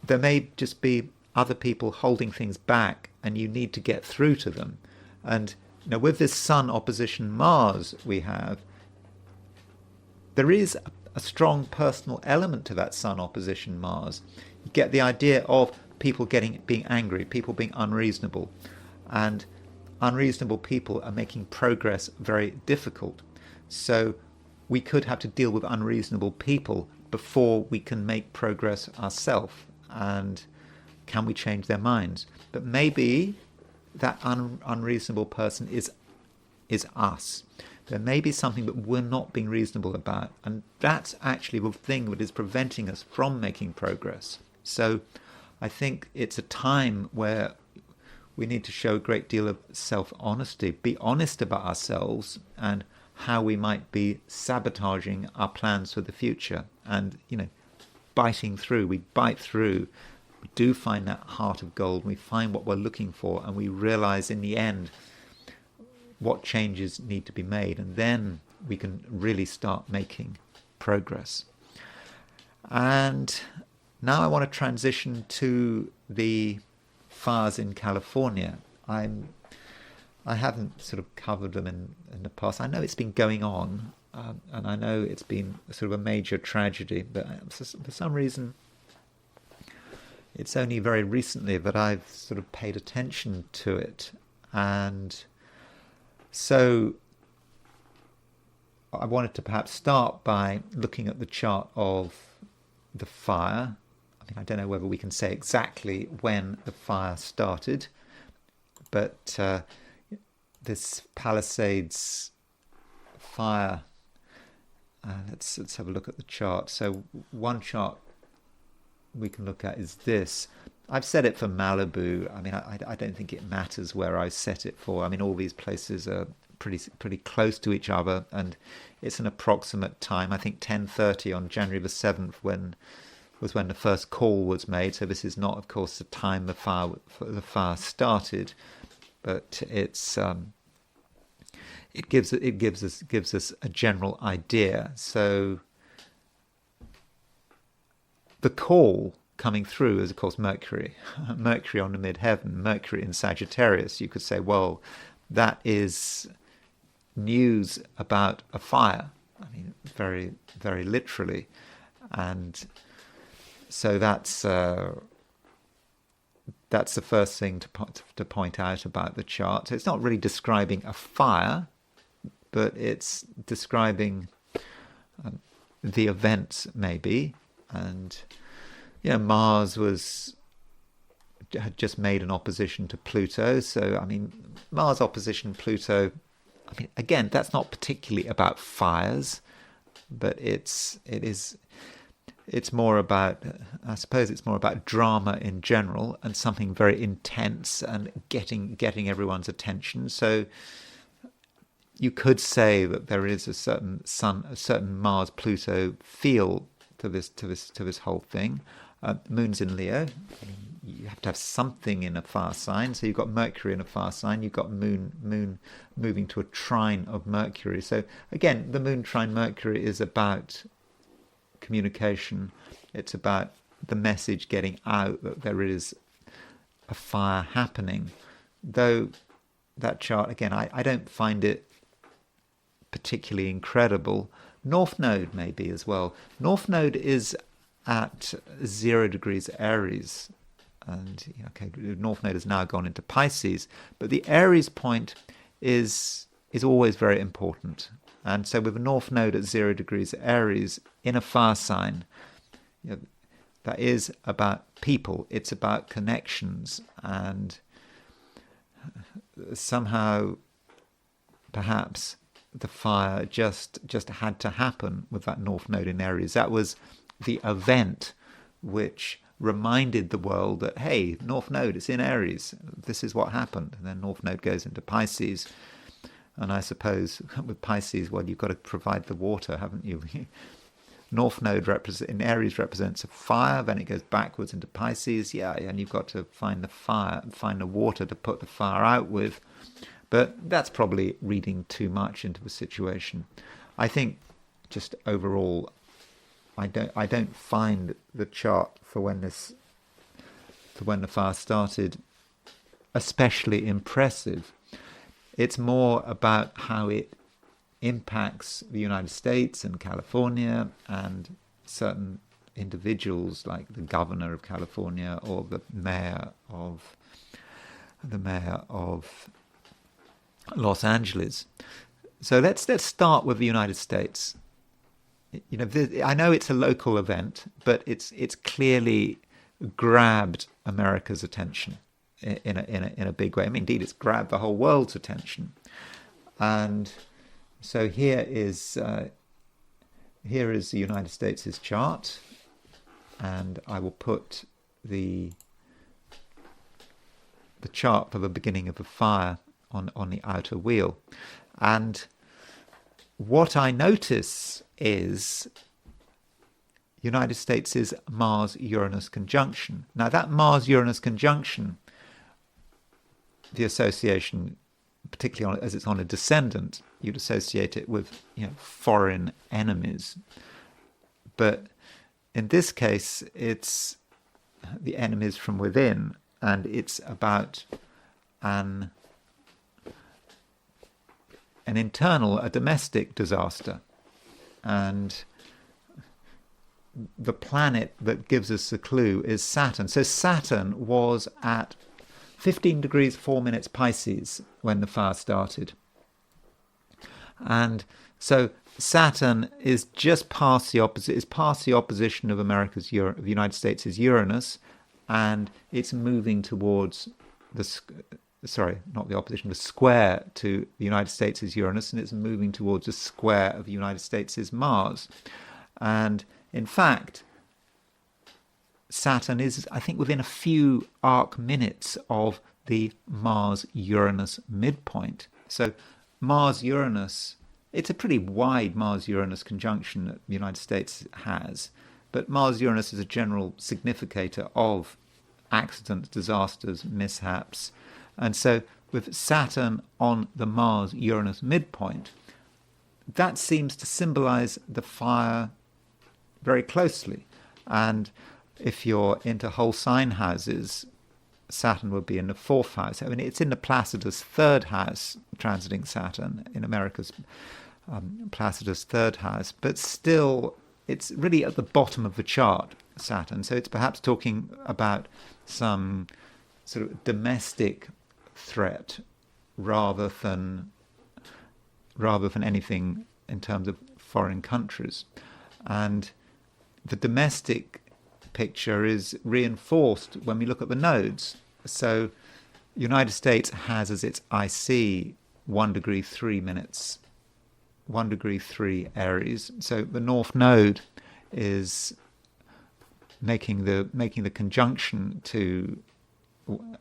Speaker 1: there may just be other people holding things back, and you need to get through to them. And with this Sun opposition Mars we have, there is a strong personal element to that Sun opposition Mars. You get the idea of people being angry, people being unreasonable, and unreasonable people are making progress very difficult. So we could have to deal with unreasonable people before we can make progress ourselves. And can we change their minds? But maybe that unreasonable person is us. There may be something that we're not being reasonable about, and that's actually the thing that is preventing us from making progress. So I think it's a time where we need to show a great deal of self-honesty, be honest about ourselves and how we might be sabotaging our plans for the future. And, biting through. We bite through. We do find that heart of gold. We find what we're looking for, and we realize in the end what changes need to be made, and then we can really start making progress. And now I want to transition to the fires in California. I haven't sort of covered them in the past. I know it's been going on, and I know it's been sort of a major tragedy, but for some reason it's only very recently that I've sort of paid attention to it. And so I wanted to perhaps start by looking at the chart of the fire. I mean, I don't know whether we can say exactly when the fire started, but this Palisades Fire, let's have a look at the chart. So one chart we can look at is this. I've set it for Malibu. I mean, I don't think it matters where I set it for. I mean, all these places are pretty close to each other, and it's an approximate time. I think 10:30 on January the 7th was when the first call was made. So this is not, of course, the time the fire started, but it gives us a general idea. So the call coming through is, of course, Mercury. Mercury on the midheaven, Mercury in Sagittarius. You could say, well, that is news about a fire. I mean, very, very literally. And so that's the first thing to point out about the chart. So it's not really describing a fire, but it's describing the events, maybe. And Mars had just made an opposition to Pluto. So I mean, Mars opposition Pluto, I mean, again, that's not particularly about fires, but it's more about, I suppose it's more about drama in general, and something very intense and getting everyone's attention. So you could say that there is a certain Mars Pluto feel to this whole thing. Moon's in Leo. I mean, you have to have something in a fire sign. So you've got Mercury in a fire sign. You've got Moon moving to a trine of Mercury. So again, the Moon trine Mercury is about communication. It's about the message getting out that there is a fire happening. Though that chart, again, I don't find it particularly incredible. North Node maybe as well. North Node is at 0 degrees Aries, and North Node has now gone into Pisces, but the Aries point is always very important. And so with a North Node at 0 degrees Aries in a fire sign, that is about people. It's about connections, and somehow, perhaps, the fire just had to happen with that North Node in Aries. That was the event which reminded the world that, hey, North Node is in Aries. This is what happened. And then North Node goes into Pisces. And I suppose with Pisces, well, you've got to provide the water, haven't you? North Node in Aries represents a fire, then it goes backwards into Pisces. Yeah, and you've got to find the water to put the fire out with. But that's probably reading too much into the situation. I think just overall, I don't find the chart for when the fire started especially impressive. It's more about how it impacts the United States and California and certain individuals, like the governor of California or the mayor of Los Angeles. So let's start with the United States. I know it's a local event, but it's clearly grabbed America's attention in a big way. I mean, indeed, it's grabbed the whole world's attention. And so here is the United States' chart, and I will put the chart for the beginning of the fire on the outer wheel. And what I notice is United States' Mars-Uranus conjunction. Now that Mars-Uranus conjunction, the association, particularly as it's on a descendant, you'd associate it with foreign enemies. But in this case, it's the enemies from within, and it's about an internal, a domestic disaster. And the planet that gives us the clue is Saturn. So Saturn was at 15 degrees 4 minutes Pisces when the fire started. And so Saturn is just past the opposite, is past the opposition of of the United States' Uranus, and it's moving towards the square to the United States' Uranus, and it's moving towards the square of the United States' Mars. And in fact, Saturn is, I think, within a few arc minutes of the Mars-Uranus midpoint. So Mars-Uranus, it's a pretty wide Mars-Uranus conjunction that the United States has, but Mars-Uranus is a general significator of accidents, disasters, mishaps. And so with Saturn on the Mars-Uranus midpoint, that seems to symbolize the fire very closely. And if you're into whole sign houses, Saturn would be in the 4th house. I mean, it's in the Palisades 3rd house, transiting Saturn, in America's Palisades 3rd house. But still, it's really at the bottom of the chart, Saturn. So it's perhaps talking about some sort of domestic threat rather than anything in terms of foreign countries. And the domestic picture is reinforced when we look at the nodes. So United States has as its IC 1 degree 3 minutes, 1 degree 3 Aries. So the North Node is making the conjunction to the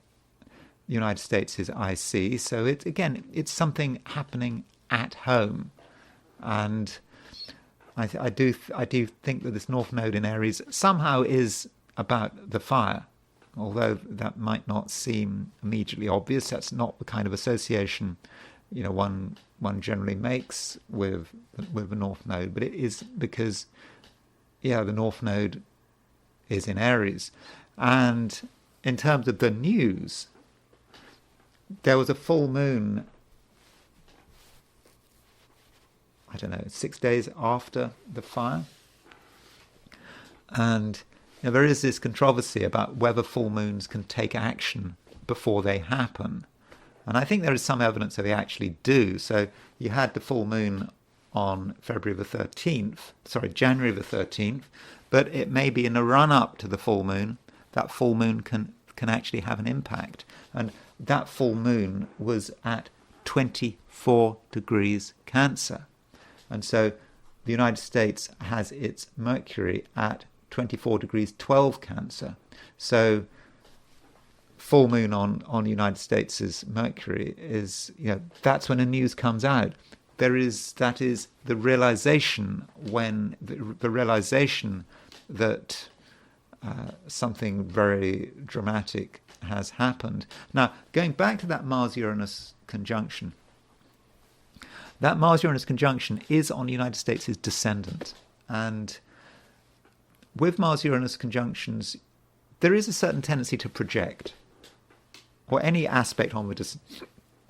Speaker 1: United States' IC. So it's something happening at home, and I do think that this North Node in Aries somehow is about the fire, although that might not seem immediately obvious. That's not the kind of association one generally makes with the North Node, but it is because the North Node is in Aries. And in terms of the news, there was a full moon, I don't know, 6 days after the fire. And there is this controversy about whether full moons can take action before they happen. And I think there is some evidence that they actually do. So you had the full moon on January the 13th, but it may be in the run-up to the full moon, that full moon can actually have an impact. And that full moon was at 24 degrees Cancer. And so the United States has its Mercury at 24 degrees 12 Cancer. So full moon on the United States' Mercury is, that's when the news comes out. That is the realization the realization that something very dramatic has happened. Now, going back to that Mars-Uranus conjunction, that Mars-Uranus conjunction is on the United States' descendant. And with Mars-Uranus conjunctions, there is a certain tendency to project, or any aspect on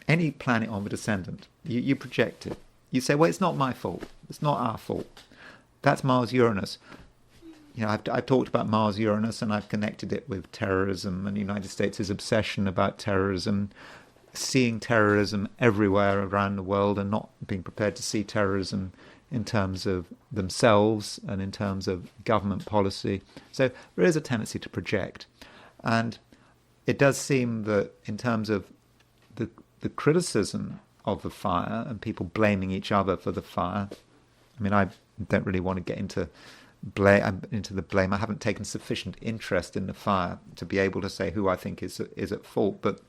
Speaker 1: any planet on the descendant. You project it. You say, well, it's not my fault. It's not our fault. That's Mars-Uranus. I've talked about Mars-Uranus, and I've connected it with terrorism and the United States' obsession about terrorism, seeing terrorism everywhere around the world and not being prepared to see terrorism in terms of themselves and in terms of government policy. So there is a tendency to project. And it does seem that in terms of the criticism of the fire and people blaming each other for the fire, I mean, I don't really want to get into the blame. I haven't taken sufficient interest in the fire to be able to say who I think is at fault. But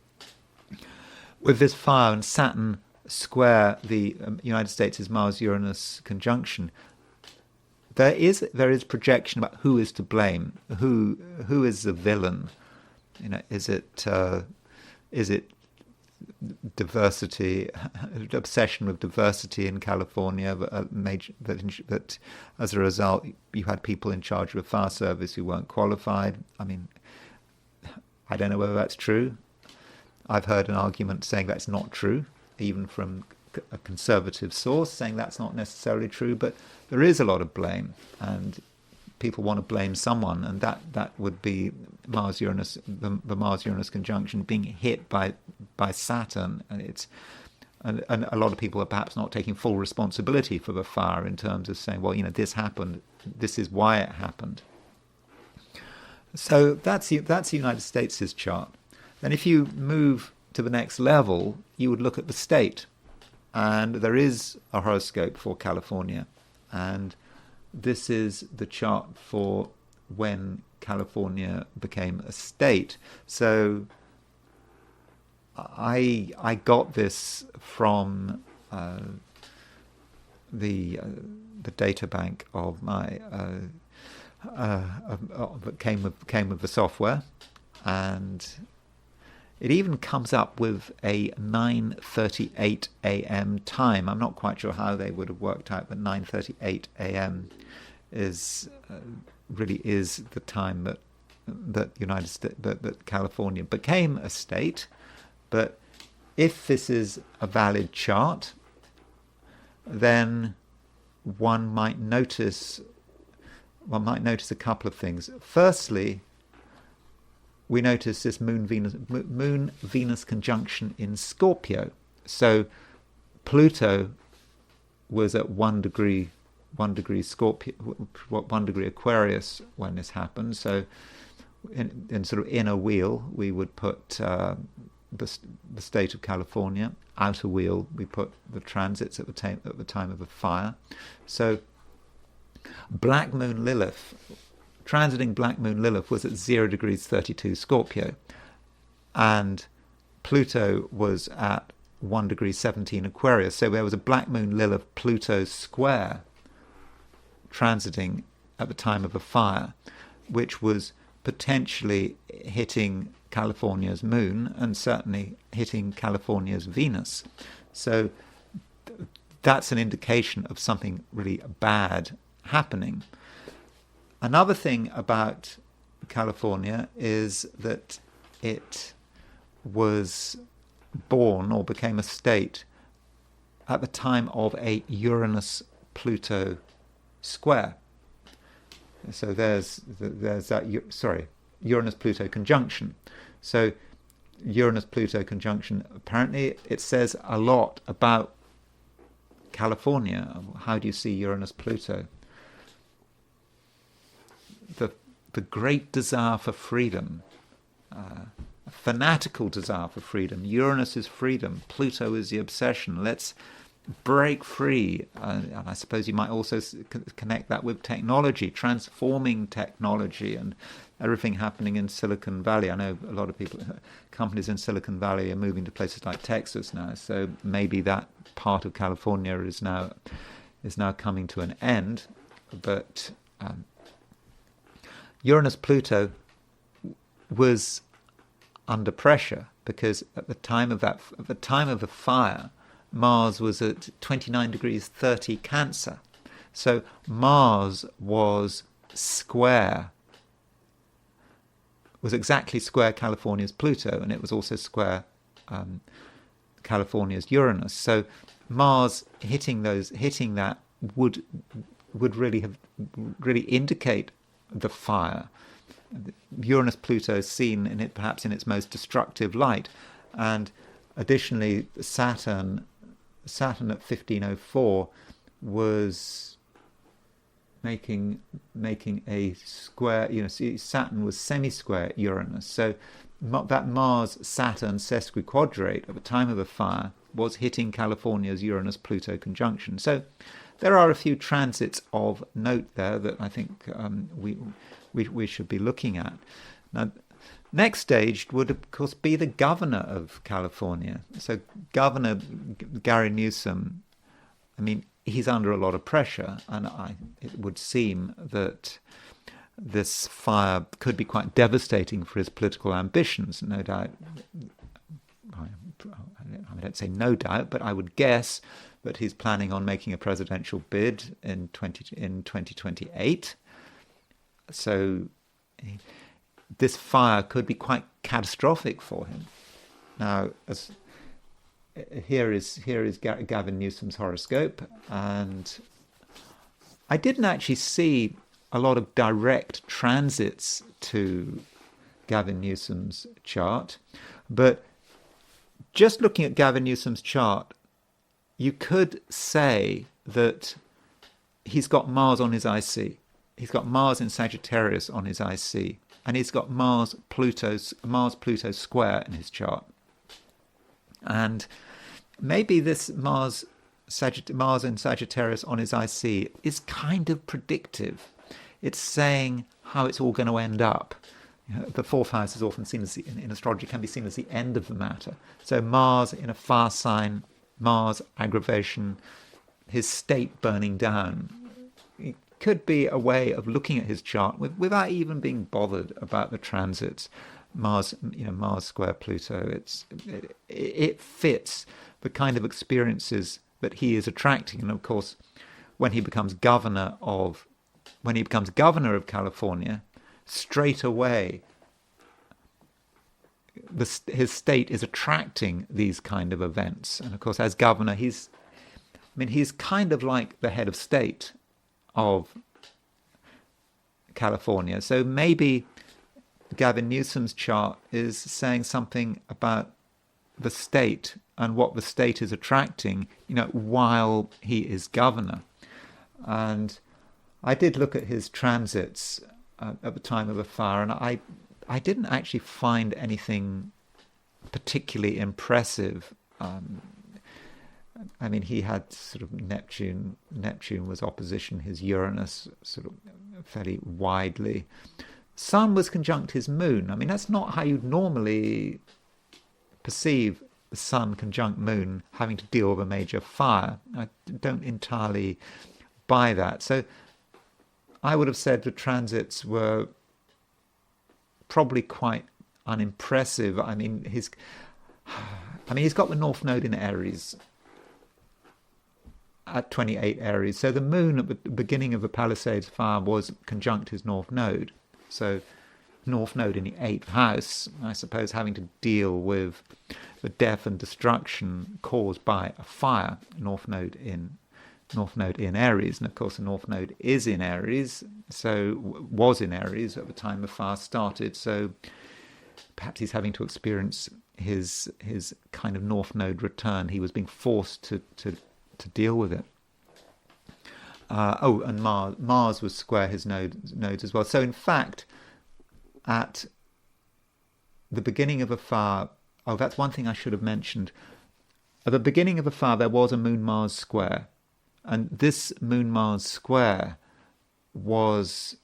Speaker 1: with this fire and Saturn square the United States' Mars-Uranus conjunction, there is projection about who is to blame, who is the villain. Is it diversity, obsession with diversity in California, that as a result you had people in charge of a fire service who weren't qualified. I mean, I don't know whether that's true. I've heard an argument saying that's not true, even from a conservative source saying that's not necessarily true, but there is a lot of blame, and people want to blame someone, and that would be Mars-Uranus, the Mars-Uranus conjunction being hit by Saturn, and and a lot of people are perhaps not taking full responsibility for the fire in terms of saying, well, this happened, this is why it happened. So that's the United States' chart. Then if you move to the next level, you would look at the state, and there is a horoscope for California, and this is the chart for when California became a state. So I got this from the data bank of my that came with the software, and it even comes up with a 9:38 a.m. time. I'm not quite sure how they would have worked out, but 9:38 a.m. is really is the time that California became a state. But if this is a valid chart, then one might notice a couple of things. Firstly, we notice this Moon-Venus conjunction in Scorpio. So Pluto was at 1 degree Scorpio, 1 degree Aquarius when this happened. So in sort of inner wheel, we would put the state of California. Outer wheel, we put the transits at the time of the fire. So Black Moon Lilith, transiting Black Moon Lilith, was at 0 degrees 32 Scorpio, and Pluto was at 1 degree 17 Aquarius. So there was a Black Moon Lilith Pluto square transiting at the time of the fire, which was potentially hitting California's moon and certainly hitting California's Venus. So that's an indication of something really bad happening. Another thing about California is that it was born or became a state at the time of a Uranus-Pluto square. So there's that, Uranus-Pluto conjunction. So Uranus-Pluto conjunction, apparently it says a lot about California. How do you see Uranus-Pluto? The great desire for freedom, a fanatical desire for freedom. Uranus is freedom. Pluto is the obsession. Let's break free. And I suppose you might also connect that with technology, transforming technology and everything happening in Silicon Valley. I know a lot of companies in Silicon Valley are moving to places like Texas now. So maybe that part of California is now coming to an end. But Uranus-Pluto was under pressure because at the time of the fire, Mars was at 29 degrees 30 Cancer. So Mars was exactly square California's Pluto, and it was also square California's Uranus. So Mars hitting that would really indicate the fire. Uranus-Pluto is seen perhaps in its most destructive light, and additionally Saturn at 1504 was making a square. Saturn was semi-square Uranus. So that Mars-Saturn sesquiquadrate at the time of the fire was hitting California's Uranus-Pluto conjunction. So there are a few transits of note there that I think we should be looking at. Now, next stage would, of course, be the governor of California. So Governor Gavin Newsom, I mean, he's under a lot of pressure, and it would seem that this fire could be quite devastating for his political ambitions. No doubt, I don't say no doubt, but I would guess that he's planning on making a presidential bid in 2028. So this fire could be quite catastrophic for him. Now, here is Gavin Newsom's horoscope, and I didn't actually see a lot of direct transits to Gavin Newsom's chart, but just looking at Gavin Newsom's chart, you could say that he's got Mars on his IC. He's got Mars in Sagittarius on his IC, and he's got Mars-Pluto square in his chart. And maybe this Mars in Sagittarius on his IC is kind of predictive. It's saying how it's all going to end up. The fourth house is often seen as, in astrology, can be seen as the end of the matter. So Mars in a fire sign, Mars aggravation, his state burning down. It could be a way of looking at his chart without even being bothered about the transits. Mars square Pluto. It fits the kind of experiences that he is attracting, and of course, when he becomes governor of California, straight away his state is attracting these kind of events. And of course, as governor, he's kind of like the head of state of California. So maybe Gavin Newsom's chart is saying something about the state and what the state is attracting, while he is governor. And I did look at his transits at the time of the fire, and I didn't actually find anything particularly impressive. He had sort of Neptune was opposition his Uranus sort of fairly widely. Sun was conjunct his moon. That's not how you'd normally perceive the Sun conjunct moon having to deal with a major fire. I don't entirely buy that. So I would have said the transits were probably quite unimpressive. He's got the North Node in Aries at 28 Aries. So the moon at the beginning of the Palisades Fire was conjunct his North Node. So North Node in the 8th house, I suppose, having to deal with the death and destruction caused by a fire. North Node in Aries, and of course the North Node is in Aries, so was in Aries at the time the fire started. So perhaps he's having to experience his kind of North Node return. He was being forced to deal with it. And Mars was square his nodes as well. So in fact, at the beginning of a fire, that's one thing I should have mentioned. At the beginning of a fire, there was a Moon-Mars square. And this Moon-Mars square was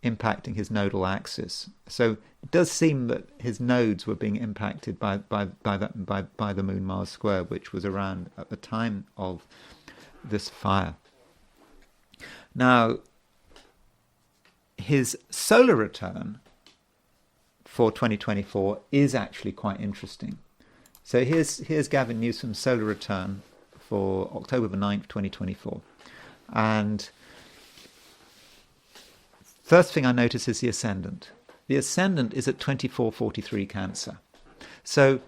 Speaker 1: impacting his nodal axis. So it does seem that his nodes were being impacted by the Moon-Mars square, which was around at the time of this fire. Now, his solar return for 2024 is actually quite interesting. So here's Gavin Newsom's solar return for October the 9th, 2024. And first thing I notice is the ascendant. The ascendant is at 2443 Cancer. So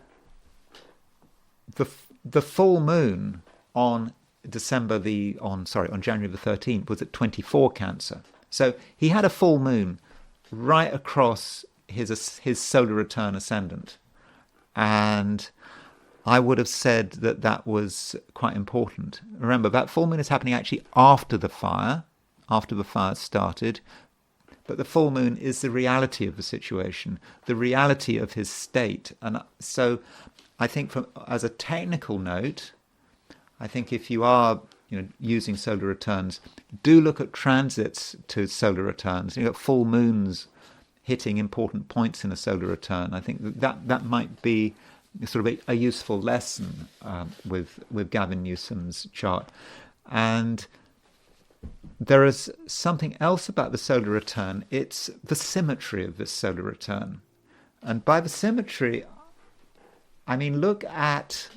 Speaker 1: the full moon on January the 13th was at 24 Cancer. So he had a full moon right across his solar return ascendant. And I would have said that was quite important. Remember, that full moon is happening actually after the fire started. But the full moon is the reality of the situation, the reality of his state. And so I think as a technical note, I think if you are using solar returns, do look at transits to solar returns. You've got full moons hitting important points in a solar return. I think that might be sort of a useful lesson with Gavin Newsom's chart. And there is something else about the solar return. It's the symmetry of this solar return. And by the symmetry, I mean, look at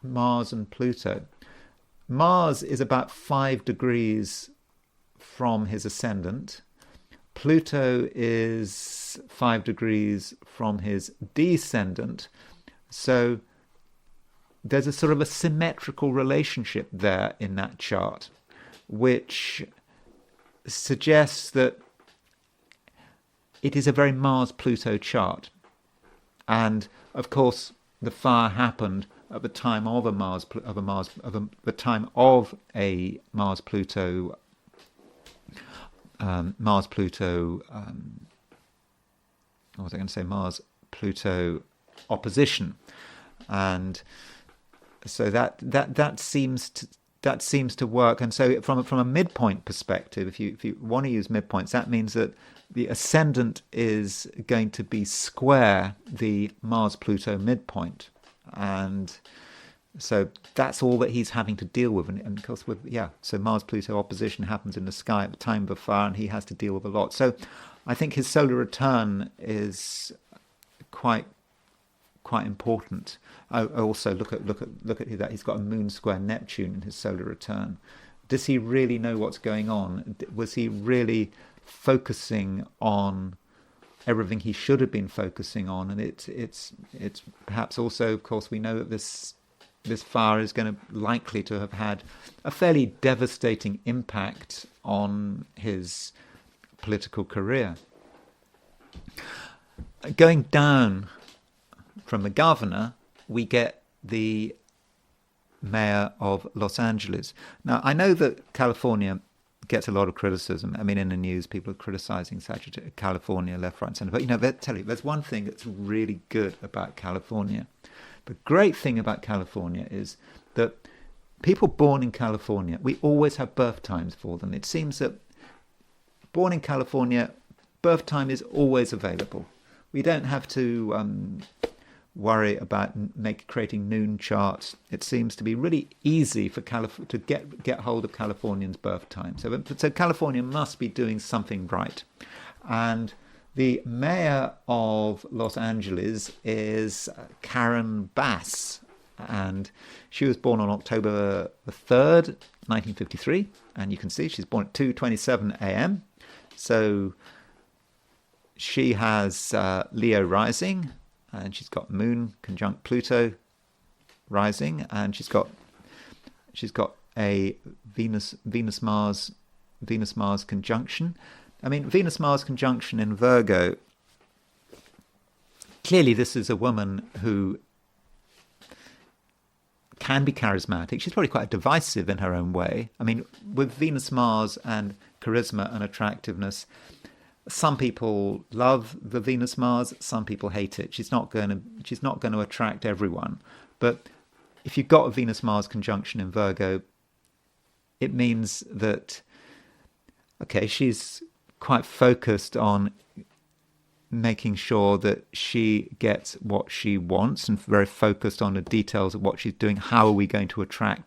Speaker 1: Mars and Pluto. Mars is about 5 degrees from his ascendant. Pluto is 5 degrees from his descendant. So there's a sort of a symmetrical relationship there in that chart, which suggests that it is a very Mars-Pluto chart. And of course, the fire happened at the time of a Mars-Pluto. What was I going to say? Mars-Pluto opposition, and so that seems to work. And so from a midpoint perspective, if you want to use midpoints, that means that the ascendant is going to be square the Mars-Pluto midpoint, and so that's all that he's having to deal with. And of course, so Mars-Pluto opposition happens in the sky at the time of the fire, and he has to deal with a lot. So I think his solar return is quite important. I also look at that. He's got a moon square Neptune in his solar return. Does he really know what's going on? Was he really focusing on everything he should have been focusing on? And it's perhaps also, of course, we know that this fire is likely to have had a fairly devastating impact on his political career. Going down from the governor, we get the mayor of Los Angeles. Now, I know that California gets a lot of criticism. I mean, in the news, people are criticizing California left, right, and center. But tell you, there's one thing that's really good about California. The great thing about California is that people born in California, we always have birth times for them. It seems that born in California, birth time is always available. We don't have to worry about creating noon charts. It seems to be really easy for to get hold of Californians' birth time. So California must be doing something right. And the mayor of Los Angeles is Karen Bass, and she was born on October the 3rd, 1953, and you can see she's born at 2:27 a.m. So she has Leo rising, and she's got Moon conjunct Pluto rising, and she's got a Venus Mars conjunction. I mean, Venus Mars conjunction in Virgo. Clearly, this is a woman who can be charismatic. She's probably quite divisive in her own way. I mean, with Venus Mars and charisma and attractiveness, some people love the Venus Mars, some people hate it. She's not going to attract everyone. But if you've got a Venus Mars conjunction in Virgo, it means that, okay, she's quite focused on making sure that she gets what she wants, and very focused on the details of what she's doing. How are we going to attract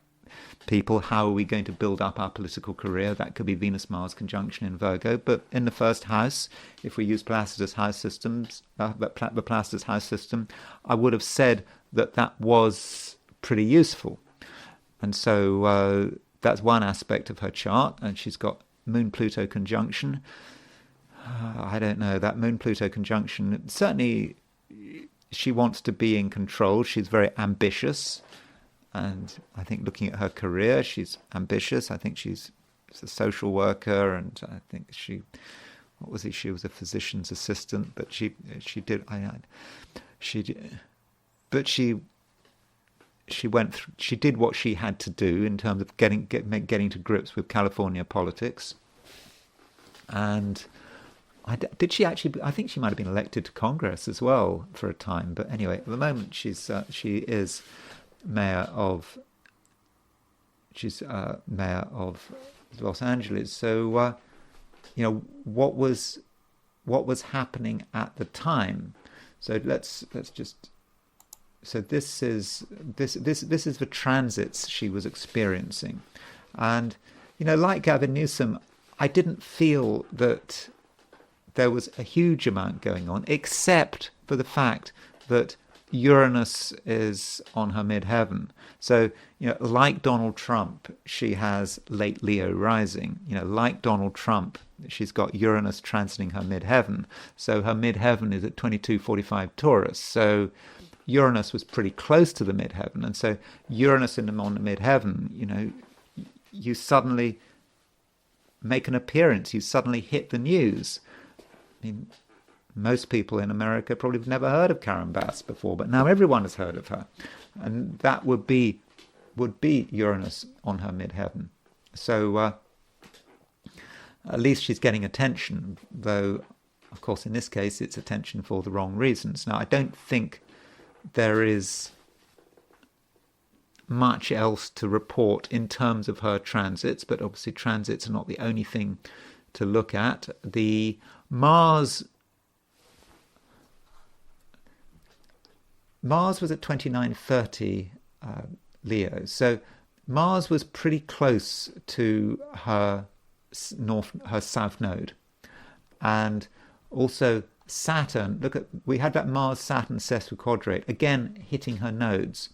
Speaker 1: people? How are we going to build up our political career? That could be Venus-Mars conjunction in Virgo. But in the first house, if we use Palisades house systems, the Palisades house system, I would have said that was pretty useful. And so that's one aspect of her chart, and she's got Moon-Pluto conjunction. I don't know, that Moon-Pluto conjunction, certainly she wants to be in control. She's very ambitious. And I think looking at her career, she's ambitious. I think she's a social worker, and I think she was a physician's assistant, but she did what she had to do in terms of getting to grips with California politics. And I think she might have been elected to Congress as well for a time. But anyway, at the moment she is mayor of Los Angeles. So what was happening at the time. So let's just. So this is the transits she was experiencing, And, like Gavin Newsom, I didn't feel that there was a huge amount going on, except for the fact that Uranus is on her midheaven. So, like Donald Trump, she has late Leo rising. Like Donald Trump, she's got Uranus transiting her midheaven. So her midheaven is at 2245 Taurus. So Uranus was pretty close to the midheaven. And so Uranus on the midheaven, you suddenly make an appearance. You suddenly hit the news. I mean, most people in America probably have never heard of Karen Bass before, but now everyone has heard of her. And that would be Uranus on her midheaven. So at least she's getting attention, though, of course, in this case, it's attention for the wrong reasons. Now, I don't think there is much else to report in terms of her transits, but obviously transits are not the only thing to look at. The Mars was at 2930 Leo, so Mars was pretty close to her south node, and also Saturn. We had that Mars-Saturn sesquiquadrate again hitting her nodes,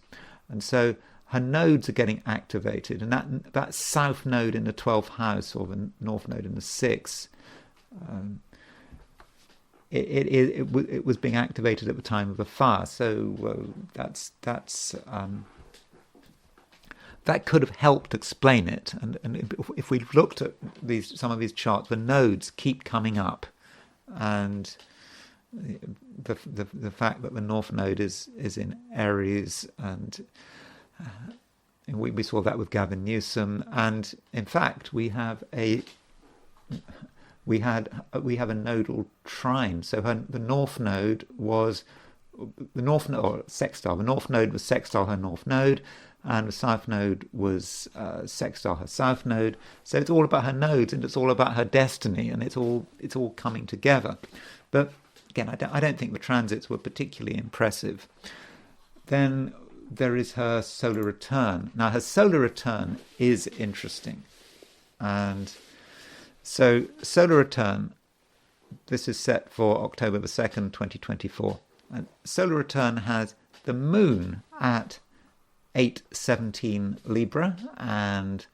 Speaker 1: and so her nodes are getting activated, and that south node in the 12th house, or the north node in the 6th, it was being activated at the time of the fire. So that could have helped explain it. And if we looked at some of these charts, the nodes keep coming up, and the fact that the north node is in Aries, and we saw that with Gavin Newsom, and in fact we have a nodal trine. So the north node was sextile. The north node was sextile her north node, and the south node was sextile her south node. So it's all about her nodes, and it's all about her destiny, and it's all coming together. But again, I don't think the transits were particularly impressive. Then there is her solar return. Now, her solar return is interesting, and so solar return, this is set for October the 2nd, 2024. And solar return has the moon at 8:17 Libra, and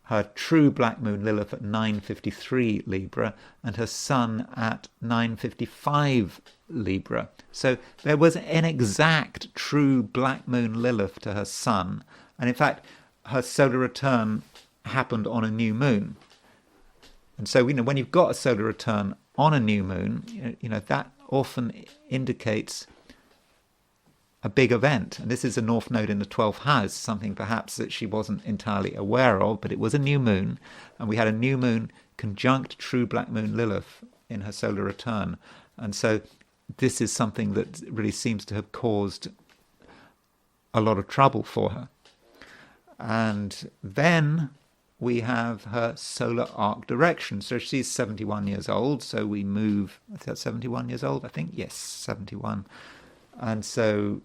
Speaker 1: her true black moon Lilith at 9:53 Libra, and her sun at 9:55 Libra. So there was an exact true black moon Lilith to her sun, and in fact her solar return happened on a new moon. And so when you've got a solar return on a new moon, that often indicates a big event. And this is a north node in the 12th house, something perhaps that she wasn't entirely aware of, but it was a new moon, and we had a new moon conjunct true black moon Lilith in her solar return. And so this is something that really seems to have caused a lot of trouble for her. And then we have her solar arc direction. So she's 71 years old, so we move, is that 71 years old, I think? Yes, 71. And so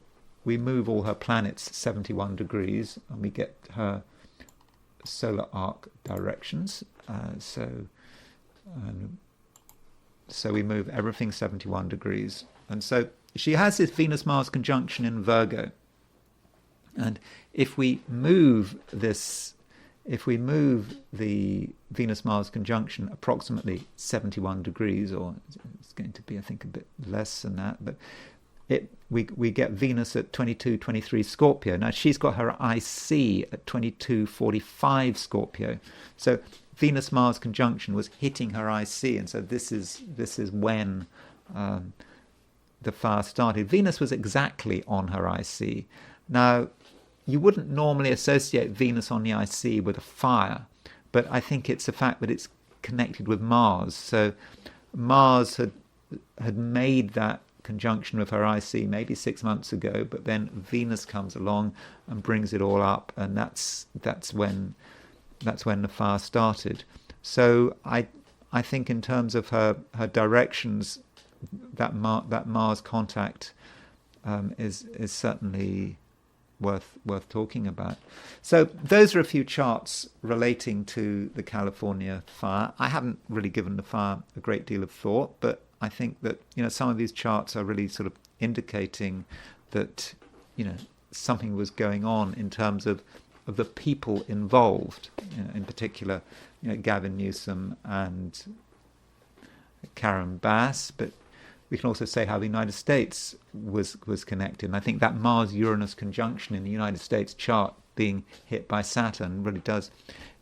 Speaker 1: we move all her planets 71 degrees, and we get her solar arc directions. So we move everything 71 degrees. And so she has this Venus-Mars conjunction in Virgo. And if we move the Venus-Mars conjunction approximately 71 degrees, or it's going to be, I think, a bit less than that, but we get Venus at 22:23 Scorpio. Now she's got her IC at 22:45 Scorpio. So Venus-Mars conjunction was hitting her IC, and so this is when the fire started. Venus was exactly on her IC. Now, you wouldn't normally associate Venus on the IC with a fire, but I think it's the fact that it's connected with Mars. So Mars had made that conjunction with her IC maybe 6 months ago, but then Venus comes along and brings it all up, and that's when the fire started. So I think in terms of her directions, that Mars contact is certainly worth talking about. So those are a few charts relating to the California fire. I haven't really given the fire a great deal of thought, but I think that some of these charts are really sort of indicating that something was going on in terms of the people involved. In particular, Gavin Newsom and Karen Bass, but we can also say how the United States was connected. And I think that Mars-Uranus conjunction in the United States chart being hit by Saturn really does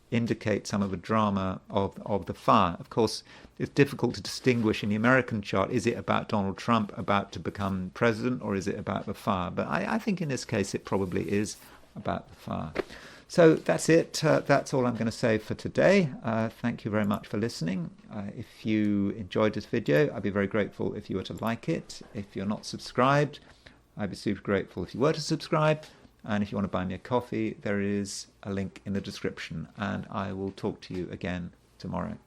Speaker 1: indicate some of the drama of the fire. Of course, it's difficult to distinguish in the American chart, is it about Donald Trump about to become president, or is it about the fire? But I think in this case it probably is about the fire. So that's it. That's all I'm going to say for today. Thank you very much for listening. If you enjoyed this video, I'd be very grateful if you were to like it. If you're not subscribed, I'd be super grateful if you were to subscribe. And if you want to buy me a coffee, there is a link in the description. And I will talk to you again tomorrow.